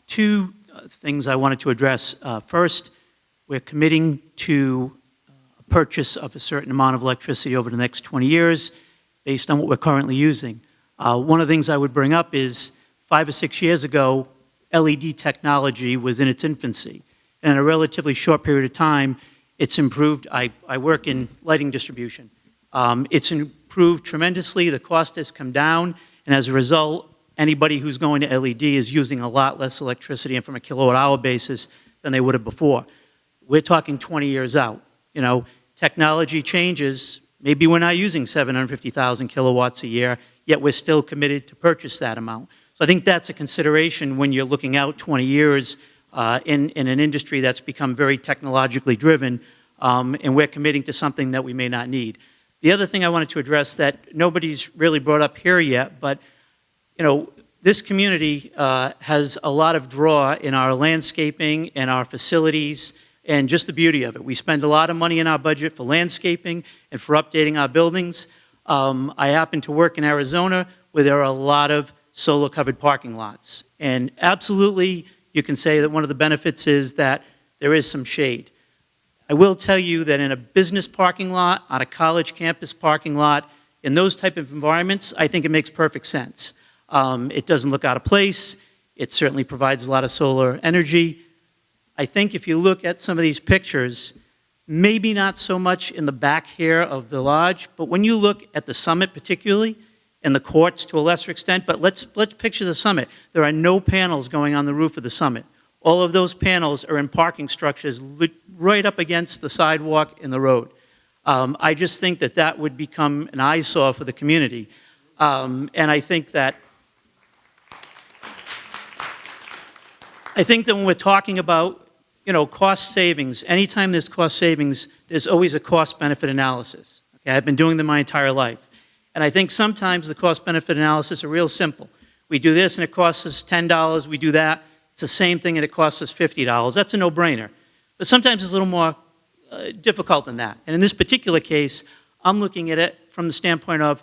Two things I wanted to address. First, we're committing to a purchase of a certain amount of electricity over the next 20 years based on what we're currently using. One of the things I would bring up is 5 or 6 years ago, LED technology was in its infancy. And in a relatively short period of time, it's improved. I work in lighting distribution. It's improved tremendously. The cost has come down. And as a result, anybody who's going to LED is using a lot less electricity and from a kilowatt hour basis than they would have before. We're talking 20 years out. You know, technology changes. Maybe we're not using 750,000 kilowatts a year, yet we're still committed to purchase that amount. So I think that's a consideration when you're looking out 20 years in an industry that's become very technologically driven, and we're committing to something that we may not need. The other thing I wanted to address that nobody's really brought up here yet, but you know, this community has a lot of draw in our landscaping and our facilities and just the beauty of it. We spend a lot of money in our budget for landscaping and for updating our buildings. I happen to work in Arizona where there are a lot of solar-covered parking lots. And absolutely, you can say that one of the benefits is that there is some shade. I will tell you that in a business parking lot, on a college campus parking lot, in those type of environments, I think it makes perfect sense. It doesn't look out of place. It certainly provides a lot of solar energy. I think if you look at some of these pictures, maybe not so much in the back here of the lodge, but when you look at the summit particularly, and the courts to a lesser extent, but let's picture the summit. There are no panels going on the roof of the summit. All of those panels are in parking structures right up against the sidewalk and the road. I just think that that would become an eyesore for the community. And I think that when we're talking about, cost savings, anytime there's cost savings, there's always a cost-benefit analysis. Okay, I've been doing them my entire life. And I think sometimes the cost-benefit analysis are real simple. We do this and it costs us $10, we do that, it's the same thing and it costs us $50. That's a no-brainer. But sometimes it's a little more difficult than that. And in this particular case, I'm looking at it from the standpoint of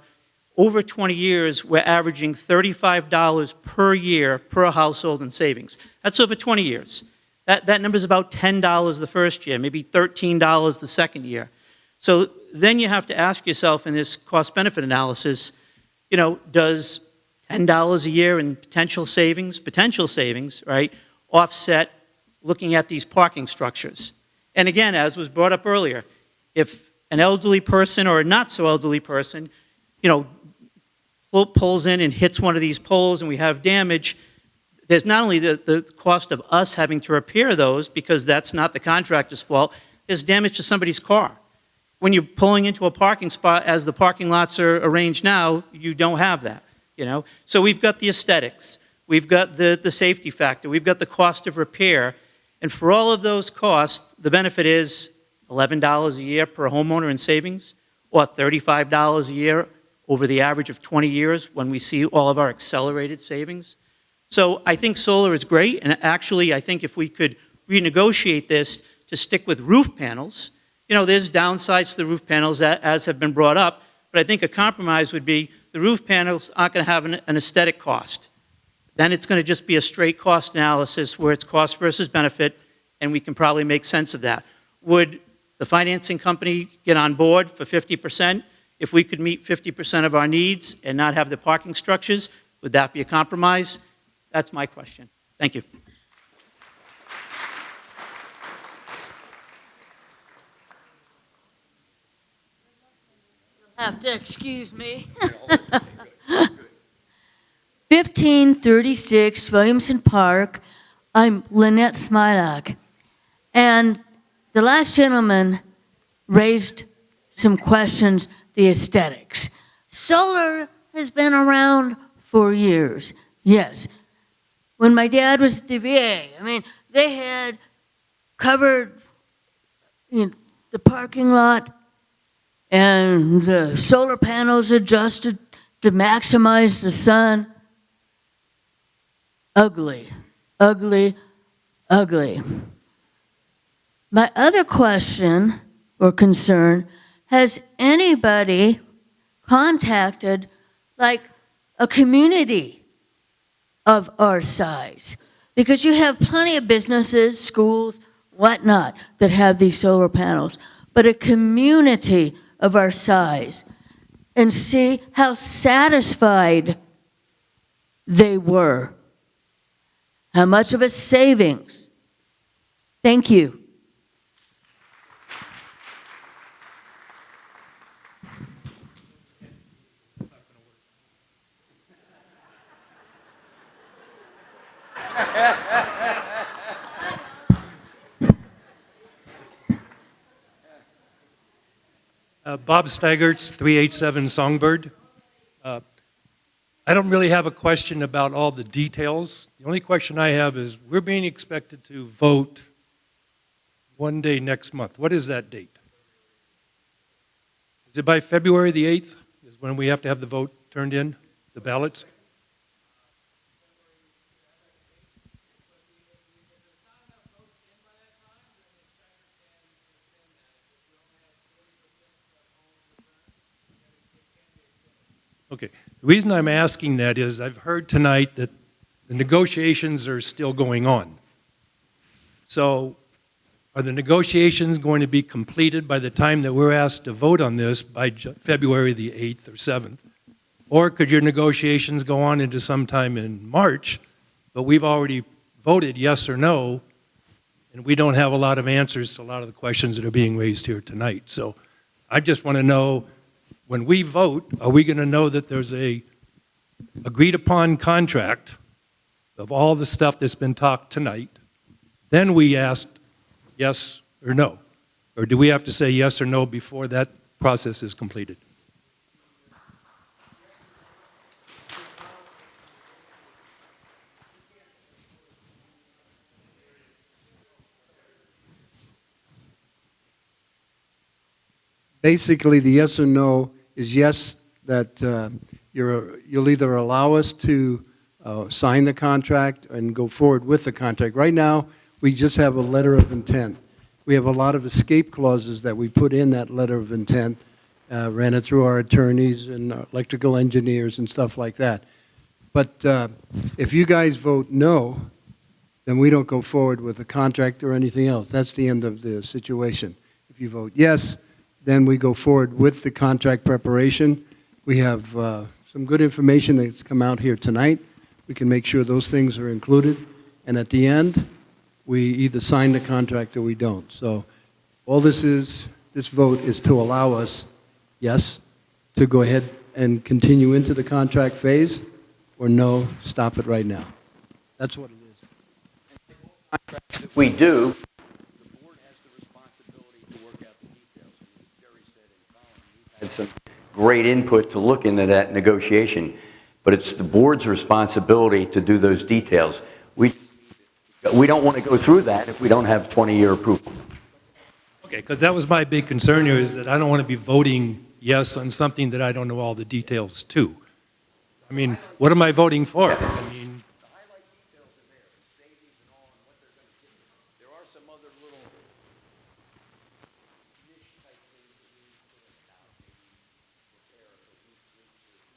over 20 years, we're averaging $35 per year per household in savings. That's over 20 years. That number is about $10 the first year, maybe $13 the second year. So then you have to ask yourself in this cost-benefit analysis, does $10 a year in potential savings, right, offset looking at these parking structures? And again, as was brought up earlier, if an elderly person or a not-so-elderly person, pulls in and hits one of these poles and we have damage, there's not only the cost of us having to repair those, because that's not the contractor's fault, there's damage to somebody's car. When you're pulling into a parking spot, as the parking lots are arranged now, you don't have that, So we've got the aesthetics, we've got the safety factor, we've got the cost of repair, and for all of those costs, the benefit is $11 a year per homeowner in savings, or $35 a year over the average of 20 years when we see all of our accelerated savings. So I think solar is great, and actually I think if we could renegotiate this to stick with roof panels, there's downsides to the roof panels as have been brought up, but I think a compromise would be the roof panels aren't going to have an aesthetic cost. Then it's going to just be a straight cost analysis where it's cost versus benefit, and we can probably make sense of that. Would the financing company get on board for 50%? If we could meet 50% of our needs and not have the parking structures, would that be a compromise? That's my question. Thank you. Have to excuse me. 1536 Williamson Park. I'm Lynette Smilak. And the last gentleman raised some questions, the aesthetics. Solar has been around for years, yes. When my dad was at the VA, they had covered the parking lot and the solar panels adjusted to maximize the sun. Ugly, ugly, ugly. My other question or concern, has anybody contacted like a community of our size? Because you have plenty of businesses, schools, whatnot, that have these solar panels, but a community of our size, and see how satisfied they were. How much of a savings? Thank you. Bob Steigerts, 387 Songbird. I don't really have a question about all the details. The only question I have is, we're being expected to vote one day next month. What is that date? Is it by February the 8th is when we have to have the vote turned in, the ballots? Okay. The reason I'm asking that is I've heard tonight that the negotiations are still going on. So are the negotiations going to be completed by the time that we're asked to vote on this by February the 8th or 7th? Or could your negotiations go on into sometime in March, but we've already voted yes or no, and we don't have a lot of answers to a lot of the questions that are being raised here tonight. So I just want to know, when we vote, are we going to know that there's a agreed upon contract of all the stuff that's been talked tonight? Then we ask yes or no. Or do we have to say yes or no before that process is completed? Basically, the yes or no is yes, that you'll either allow us to sign the contract and go forward with the contract. Right now, we just have a letter of intent. We have a lot of escape clauses that we put in that letter of intent, ran it through our attorneys and electrical engineers and stuff like that. But if you guys vote no, then we don't go forward with the contract or anything else. That's the end of the situation. If you vote yes, then we go forward with the contract preparation. We have some good information that's come out here tonight. We can make sure those things are included. And at the end, we either sign the contract or we don't. So all this vote is to allow us, yes, to go ahead and continue into the contract phase, or no, stop it right now. That's what it is. If we do, the board has the responsibility to work out the details. And as Jerry said and Colin, we've had some great input to look into that negotiation, but it's the board's responsibility to do those details. We don't want to go through that if we don't have 20-year approval. Okay, because that was my big concern here, is that I don't want to be voting yes on something that I don't know all the details to. I mean, what am I voting for? I mean, There are some other little niche type things that we need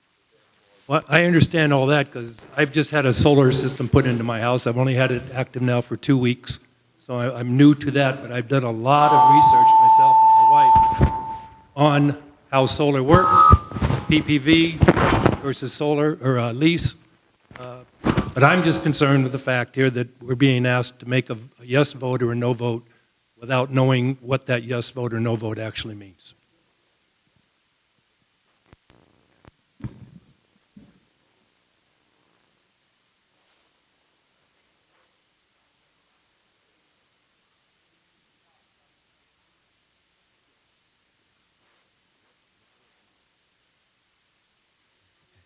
to well, I understand all that because I've just had a solar system put into my house. I've only had it active now for 2 weeks, so I'm new to that, but I've done a lot of research myself and my wife on how solar works, PPV versus solar or lease. But I'm just concerned with the fact here that we're being asked to make a yes vote or a no vote without knowing what that yes vote or no vote actually means.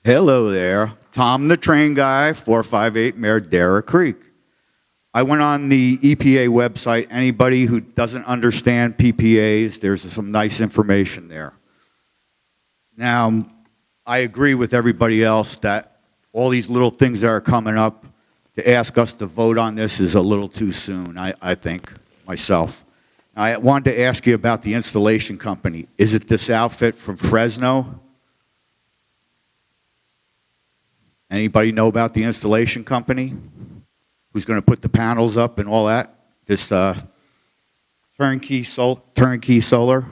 Hello there, Tom the train guy, 458 Maredera Creek. I went on the EPA website. Anybody who doesn't understand PPAs, there's some nice information there. Now, I agree with everybody else that all these little things that are coming up, to ask us to vote on this is a little too soon, I think, myself. I wanted to ask you about the installation company. Is it this outfit from Fresno? Anybody know about the installation company? Who's going to put the panels up and all that? This turnkey solar?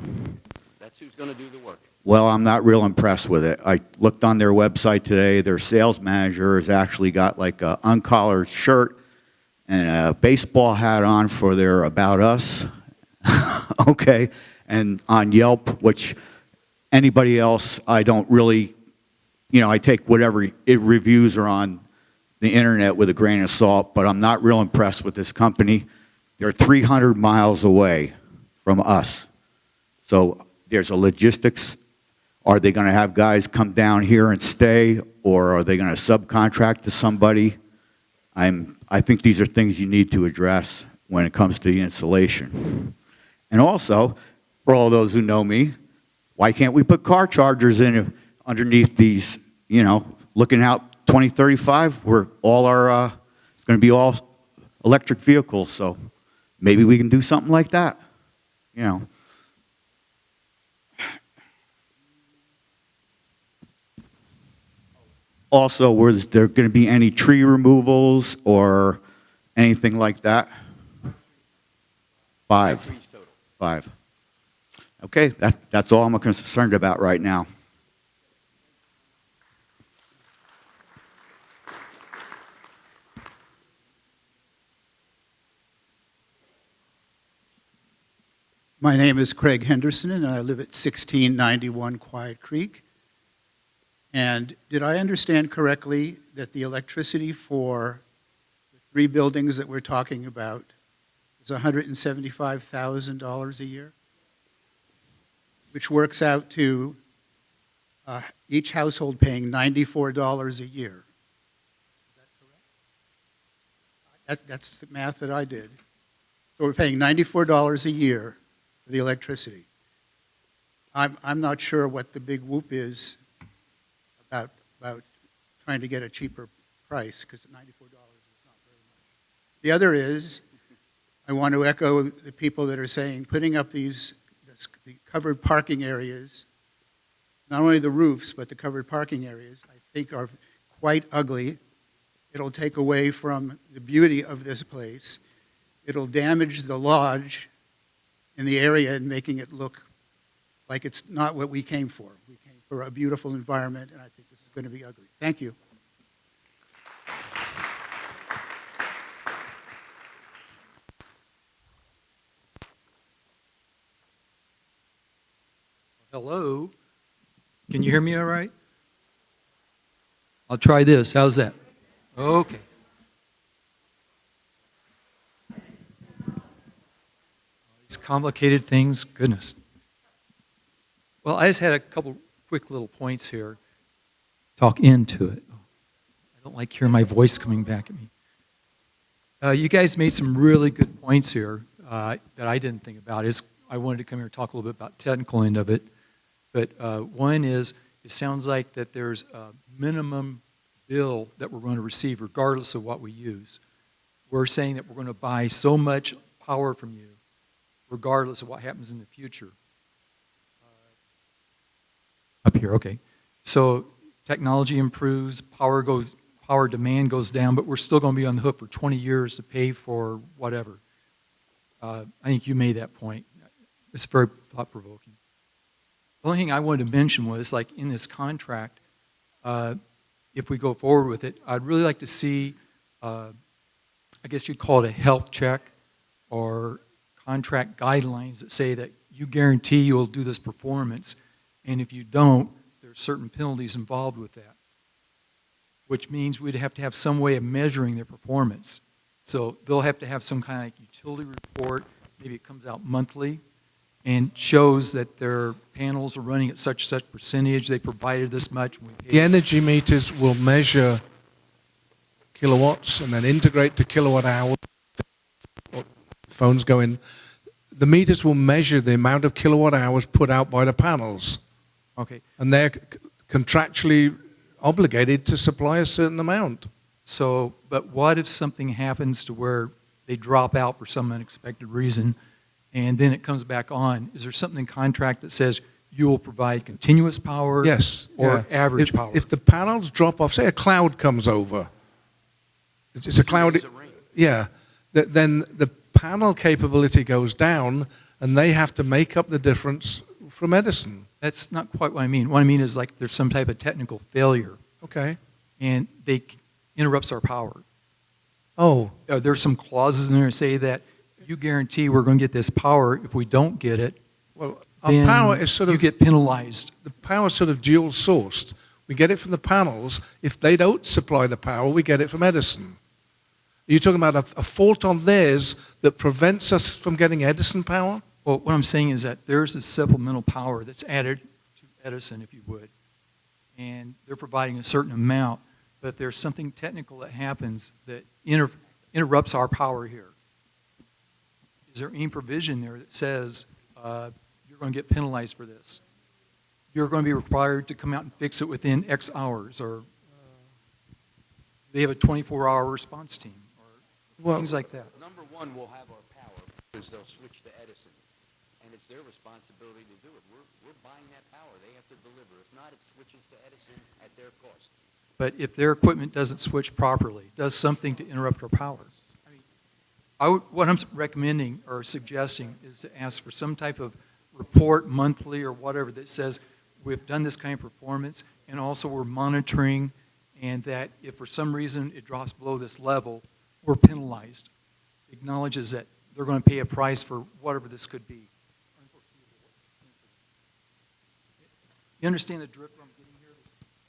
That's who's going to do the work. Well, I'm not real impressed with it. I looked on their website today. Their sales manager has actually got like an uncollared shirt and a baseball hat on for their About Us. Okay. And on Yelp, which anybody else, I don't really, I take whatever reviews are on the internet with a grain of salt, but I'm not real impressed with this company. They're 300 miles away from us. So there's a logistics. Are they going to have guys come down here and stay, or are they going to subcontract to somebody? I think these are things you need to address when it comes to the installation. And also, for all those who know me, why can't we put car chargers in underneath these, looking out 2035, where all our, it's going to be all electric vehicles, so maybe we can do something like that, Also, was there going to be any tree removals or anything like that? 5. 5. Okay, that's all I'm concerned about right now. My name is Craig Henderson, and I live at 1691 Quiet Creek. And did I understand correctly that the electricity for the 3 buildings that we're talking about is $175,000 a year? Which works out to each household paying $94 a year. Is that correct? That's the math that I did. So we're paying $94 a year for the electricity. I'm not sure what the big whoop is about trying to get a cheaper price, because $94 is not very much. The other is, I want to echo the people that are saying putting up the covered parking areas, not only the roofs, but the covered parking areas, I think are quite ugly. It'll take away from the beauty of this place. It'll damage the lodge in the area and making it look like it's not what we came for. We came for a beautiful environment, and I think this is going to be ugly. Thank you. Hello? Can you hear me all right? I'll try this. How's that? Okay. These complicated things, goodness. Well, I just had a couple quick little points here. Talk into it. I don't like hearing my voice coming back at me. You guys made some really good points here that I didn't think about. I wanted to come here and talk a little bit about the technical end of it. But one is, it sounds like that there's a minimum bill that we're going to receive regardless of what we use. We're saying that we're going to buy so much power from you regardless of what happens in the future. Up here, okay. So technology improves, power demand goes down, but we're still going to be on the hook for 20 years to pay for whatever. I think you made that point. It's very thought-provoking. The only thing I wanted to mention was, like, in this contract, if we go forward with it, I'd really like to see, I guess you'd call it a health check or contract guidelines that say that you guarantee you'll do this performance, and if you don't, there's certain penalties involved with that, which means we'd have to have some way of measuring their performance. So they'll have to have some kind of utility report, maybe it comes out monthly, and shows that their panels are running at such and such percentage, they provided this much. The energy meters will measure kilowatts and then integrate to kilowatt hours. Phones go in. The meters will measure the amount of kilowatt hours put out by the panels. Okay. And they're contractually obligated to supply a certain amount. So, but what if something happens to where they drop out for some unexpected reason, and then it comes back on? Is there something in contract that says you will provide continuous power? Yes. Or average power? If the panels drop off, say a cloud comes over, it's a cloud, yeah, then the panel capability goes down, and they have to make up the difference from Edison. That's not quite what I mean. What I mean is, like, there's some type of technical failure. Okay. And they interrupts our power. Oh. There's some clauses in there that say that you guarantee we're going to get this power. If we don't get it, well, our then power is sort of, you get penalized. The power is sort of dual sourced. We get it from the panels. If they don't supply the power, we get it from Edison. Are you talking about a fault on theirs that prevents us from getting Edison power? Well, what I'm saying is that there's a supplemental power that's added to Edison, if you would, and they're providing a certain amount, but there's something technical that happens that interrupts our power here. Is there any provision there that says you're going to get penalized for this? You're going to be required to come out and fix it within X hours, or they have a 24-hour response team, or things like that. Number one, we'll have our power because they'll switch to Edison, and it's their responsibility to do it. We're buying that power. They have to deliver. If not, it switches to Edison at their cost. but if their equipment doesn't switch properly, does something to interrupt our power. What I'm recommending or suggesting is to ask for some type of report monthly or whatever that says we've done this kind of performance, and also we're monitoring, and that if for some reason it drops below this level, we're penalized. Acknowledges that they're going to pay a price for whatever this could be. You understand the drift I'm getting here?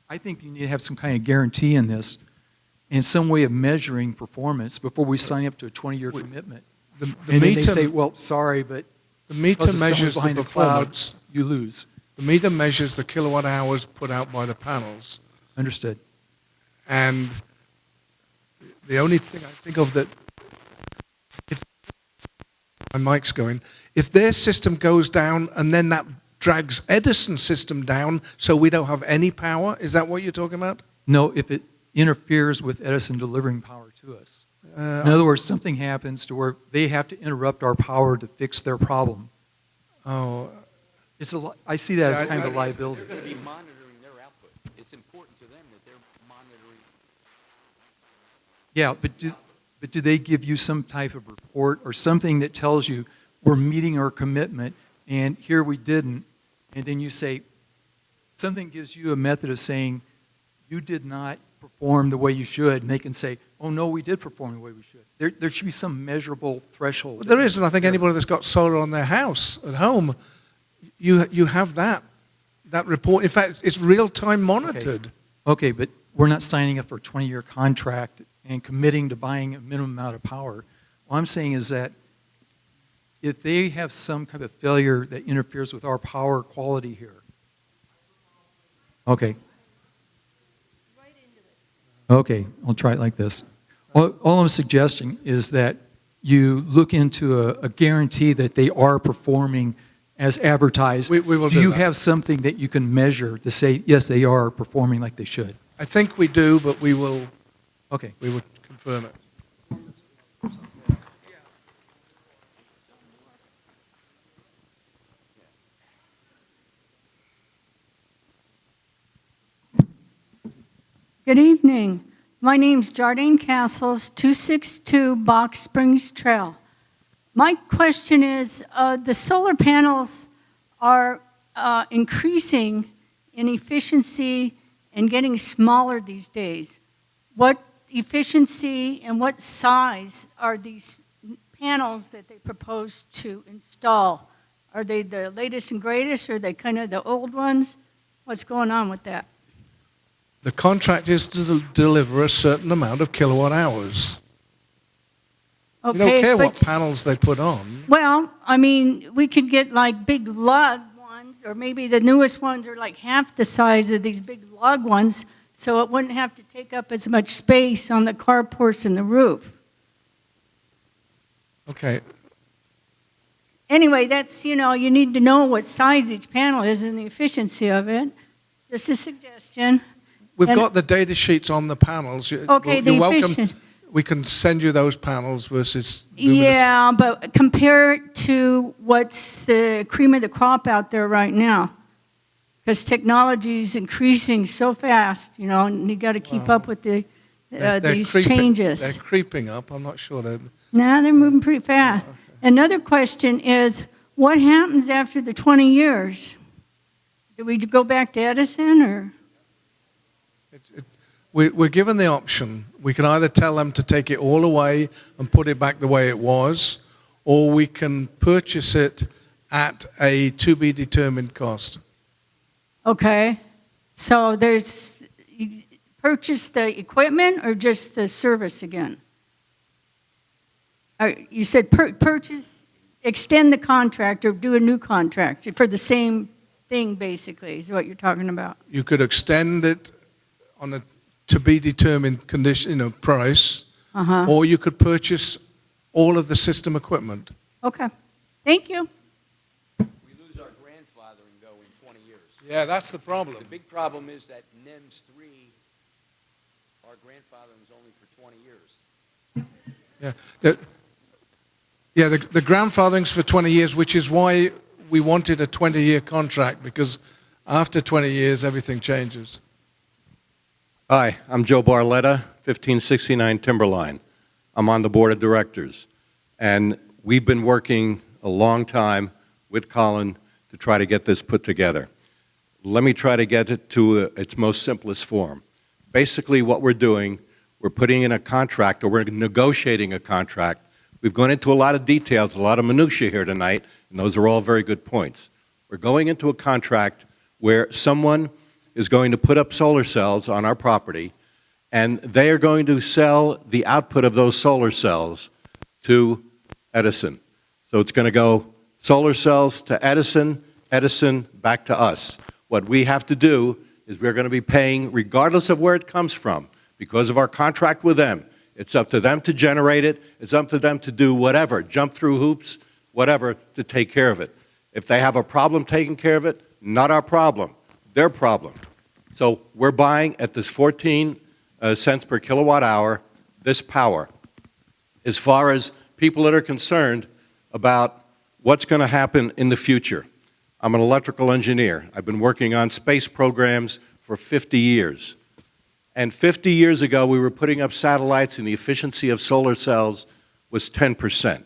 I think you need to have some kind of guarantee in this and some way of measuring performance before we sign up to a 20-year commitment. And then they say, well, sorry, but the meter because measures the behind the cloud, performance. you lose. The meter measures the kilowatt hours put out by the panels. Understood. And the only thing I think of that, if my mic's going, if their system goes down and then that drags Edison's system down so we don't have any power, is that what you're talking about? No, if it interferes with Edison delivering power to us. In other words, something happens to where they have to interrupt our power to fix their problem. Oh. I see that as kind of a liability. They're going to be monitoring their output. It's important to them that they're monitoring. Yeah, but do they give you some type of report or something that tells you we're meeting our commitment and here we didn't, and then you say, something gives you a method of saying you did not perform the way you should, and they can say, oh no, we did perform the way we should. There should be some measurable threshold. But there is, and I think anybody that's got solar on their house at home, you have that report. In fact, it's real-time monitored. Okay, but we're not signing up for a 20-year contract and committing to buying a minimum amount of power. What I'm saying is that if they have some kind of failure that interferes with our power quality here. Okay. Okay, I'll try it like this. All I'm suggesting is that you look into a guarantee that they are performing as advertised. We will do do you that. have something that you can measure to say, yes, they are performing like they should? I think we do, but we will confirm it. Good evening. My name's Jardine Castles, 262 Box Springs Trail. My question is, the solar panels are increasing in efficiency and getting smaller these days. What efficiency and what size are these panels that they propose to install? Are they the latest and greatest, or are they kind of the old ones? What's going on with that? The contract is to deliver a certain amount of kilowatt hours. Okay, you don't care but, what panels they put on. Well, I mean, we could get like big lug ones, or maybe the newest ones are like half the size of these big lug ones, so it wouldn't have to take up as much space on the carports and the roof. Okay. Anyway, that's, you need to know what size each panel is and the efficiency of it. Just a suggestion. We've got the data sheets on the panels. Okay, You're welcome. efficient. We can send you those panels versus luminous. Yeah, but compare it to what's the cream of the crop out there right now. Because technology is increasing so fast, and you got to keep up with these changes. They're creeping up. I'm not sure they're... Nah, they're moving pretty fast. Another question is, what happens after the 20 years? Do we go back to Edison, or? We're given the option. We can either tell them to take it all away and put it back the way it was, or we can purchase it at a to-be-determined cost. Okay, so you purchase the equipment or just the service again? You said purchase, extend the contract or do a new contract for the same thing, basically, is what you're talking about. You could extend it on a to-be-determined condition, price, or you could purchase all of the system equipment. Okay, thank you. We lose our grandfathering, though, in 20 years. Yeah, that's the problem. The big problem is that NEMS 3, our grandfathering is only for 20 years. Yeah. The grandfathering's for 20 years, which is why we wanted a 20-year contract, because after 20 years, everything changes. Hi, I'm Joe Barletta, 1569 Timberline. I'm on the board of directors. And we've been working a long time with Colin to try to get this put together. Let me try to get it to its most simplest form. Basically what we're doing, we're putting in a contract, or we're negotiating a contract. We've gone into a lot of details, a lot of minutia here tonight, and those are all very good points. We're going into a contract where someone is going to put up solar cells on our property, and they are going to sell the output of those solar cells to Edison. So it's going to go solar cells to Edison, Edison back to us. What we have to do is we're going to be paying, regardless of where it comes from, because of our contract with them. It's up to them to generate it. It's up to them to do whatever, jump through hoops, whatever, to take care of it. If they have a problem taking care of it, not our problem, their problem. So we're buying at this 14 cents per kilowatt hour, this power. As far as people that are concerned about what's going to happen in the future, I'm an electrical engineer. I've been working on space programs for 50 years. And 50 years ago, we were putting up satellites and the efficiency of solar cells was 10%.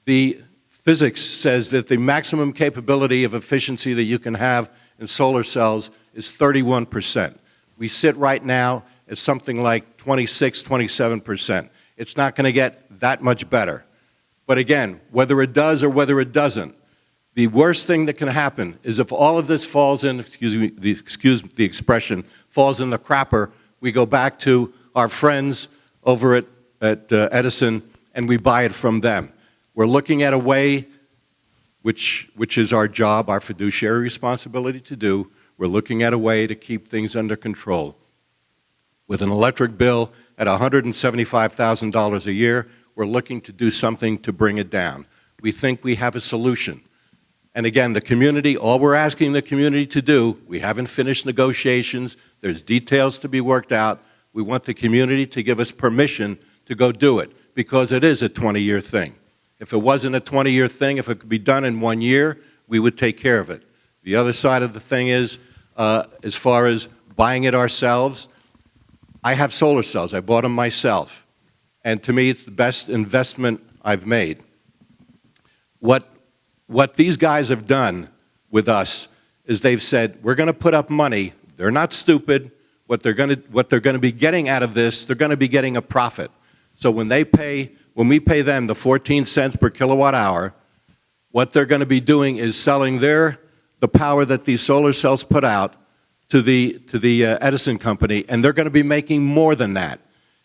The physics says that the maximum capability of efficiency that you can have in solar cells is 31%. We sit right now at something like 26, 27%. It's not going to get that much better. But again, whether it does or whether it doesn't, the worst thing that can happen is if all of this falls in, excuse the expression, falls in the crapper, we go back to our friends over at Edison and we buy it from them. We're looking at a way, which is our job, our fiduciary responsibility to do. We're looking at a way to keep things under control. With an electric bill at $175,000 a year, we're looking to do something to bring it down. We think we have a solution. And again, the community, all we're asking the community to do, we haven't finished negotiations, there's details to be worked out. We want the community to give us permission to go do it, because it is a 20-year thing. If it wasn't a 20-year thing, if it could be done in 1 year, we would take care of it. The other side of the thing is, as far as buying it ourselves, I have solar cells. I bought them myself. And to me, it's the best investment I've made. What these guys have done with us is they've said, we're going to put up money. They're not stupid. What they're going to be getting out of this, they're going to be getting a profit. So when we pay them the 14 cents per kilowatt hour, what they're going to be doing is selling the power that these solar cells put out to the Edison company, and they're going to be making more than that.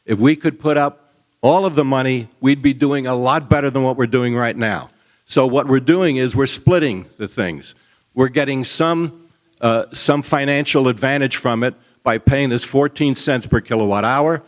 If we could put up all of the money, we'd be doing a lot better than what we're doing right now. So what we're doing is we're splitting the things. We're getting some financial advantage from it by paying this 14 cents per kilowatt hour,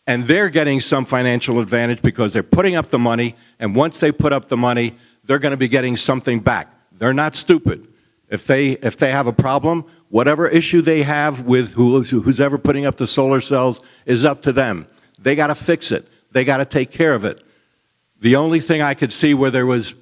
and they're getting some financial advantage because they're putting up the money, and once they put up the money, they're going to be getting something back. They're not stupid. If they have a problem, whatever issue they have with who's ever putting up the solar cells is up to them. They got to fix it. They got to take care of it. The only thing I could see where there was,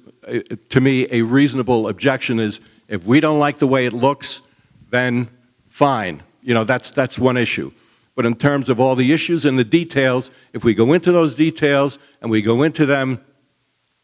to me, a reasonable objection is if we don't like the way it looks, then fine. You know, that's one issue. But in terms of all the issues and the details, if we go into those details and we go into them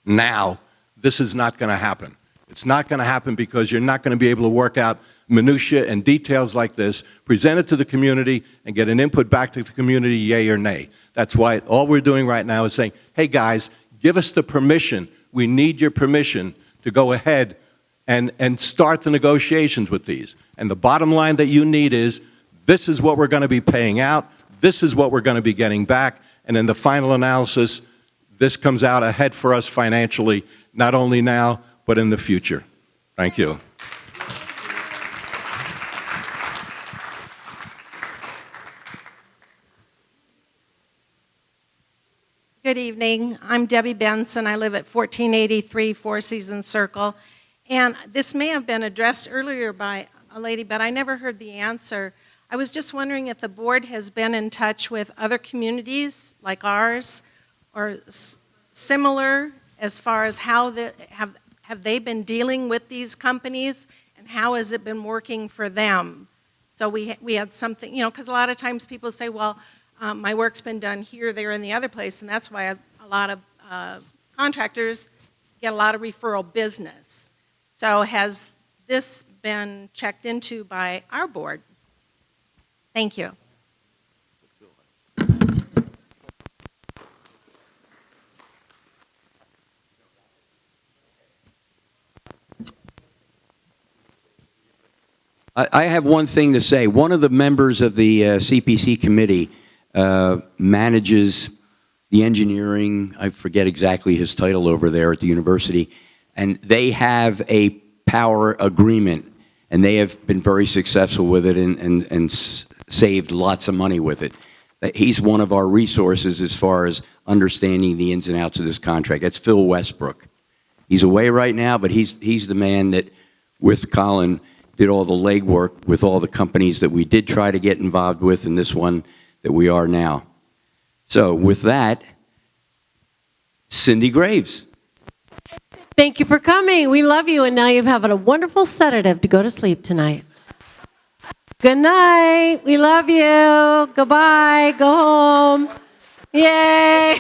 now, this is not going to happen. It's not going to happen because you're not going to be able to work out minutia and details like this, present it to the community, and get an input back to the community, yay or nay. That's why all we're doing right now is saying, hey guys, give us the permission. We need your permission to go ahead and start the negotiations with these. And the bottom line that you need is, this is what we're going to be paying out, this is what we're going to be getting back, and in the final analysis, this comes out ahead for us financially, not only now, but in the future. Thank you. Good evening. I'm Debbie Benson. I live at 1483 Four Seasons Circle. And this may have been addressed earlier by a lady, but I never heard the answer. I was just wondering if the board has been in touch with other communities like ours or similar as far as how have they been dealing with these companies and how has it been working for them? So we had something, because a lot of times people say, well, my work's been done here, there, and the other place, and that's why a lot of contractors get a lot of referral business. So has this been checked into by our board? Thank you. I have one thing to say. One of the members of the CPC committee manages the engineering, I forget exactly his title over there at the university, and they have a power agreement, and they have been very successful with it and saved lots of money with it. He's one of our resources as far as understanding the ins and outs of this contract. That's Phil Westbrook. He's away right now, but he's the man that, with Colin, did all the legwork with all the companies that we did try to get involved with and this one that we are now. So with that, Cindy Graves. Thank you for coming. We love you, and now you've having a wonderful sedative to go to sleep tonight. Good night. We love you. Goodbye. Go home. Yay.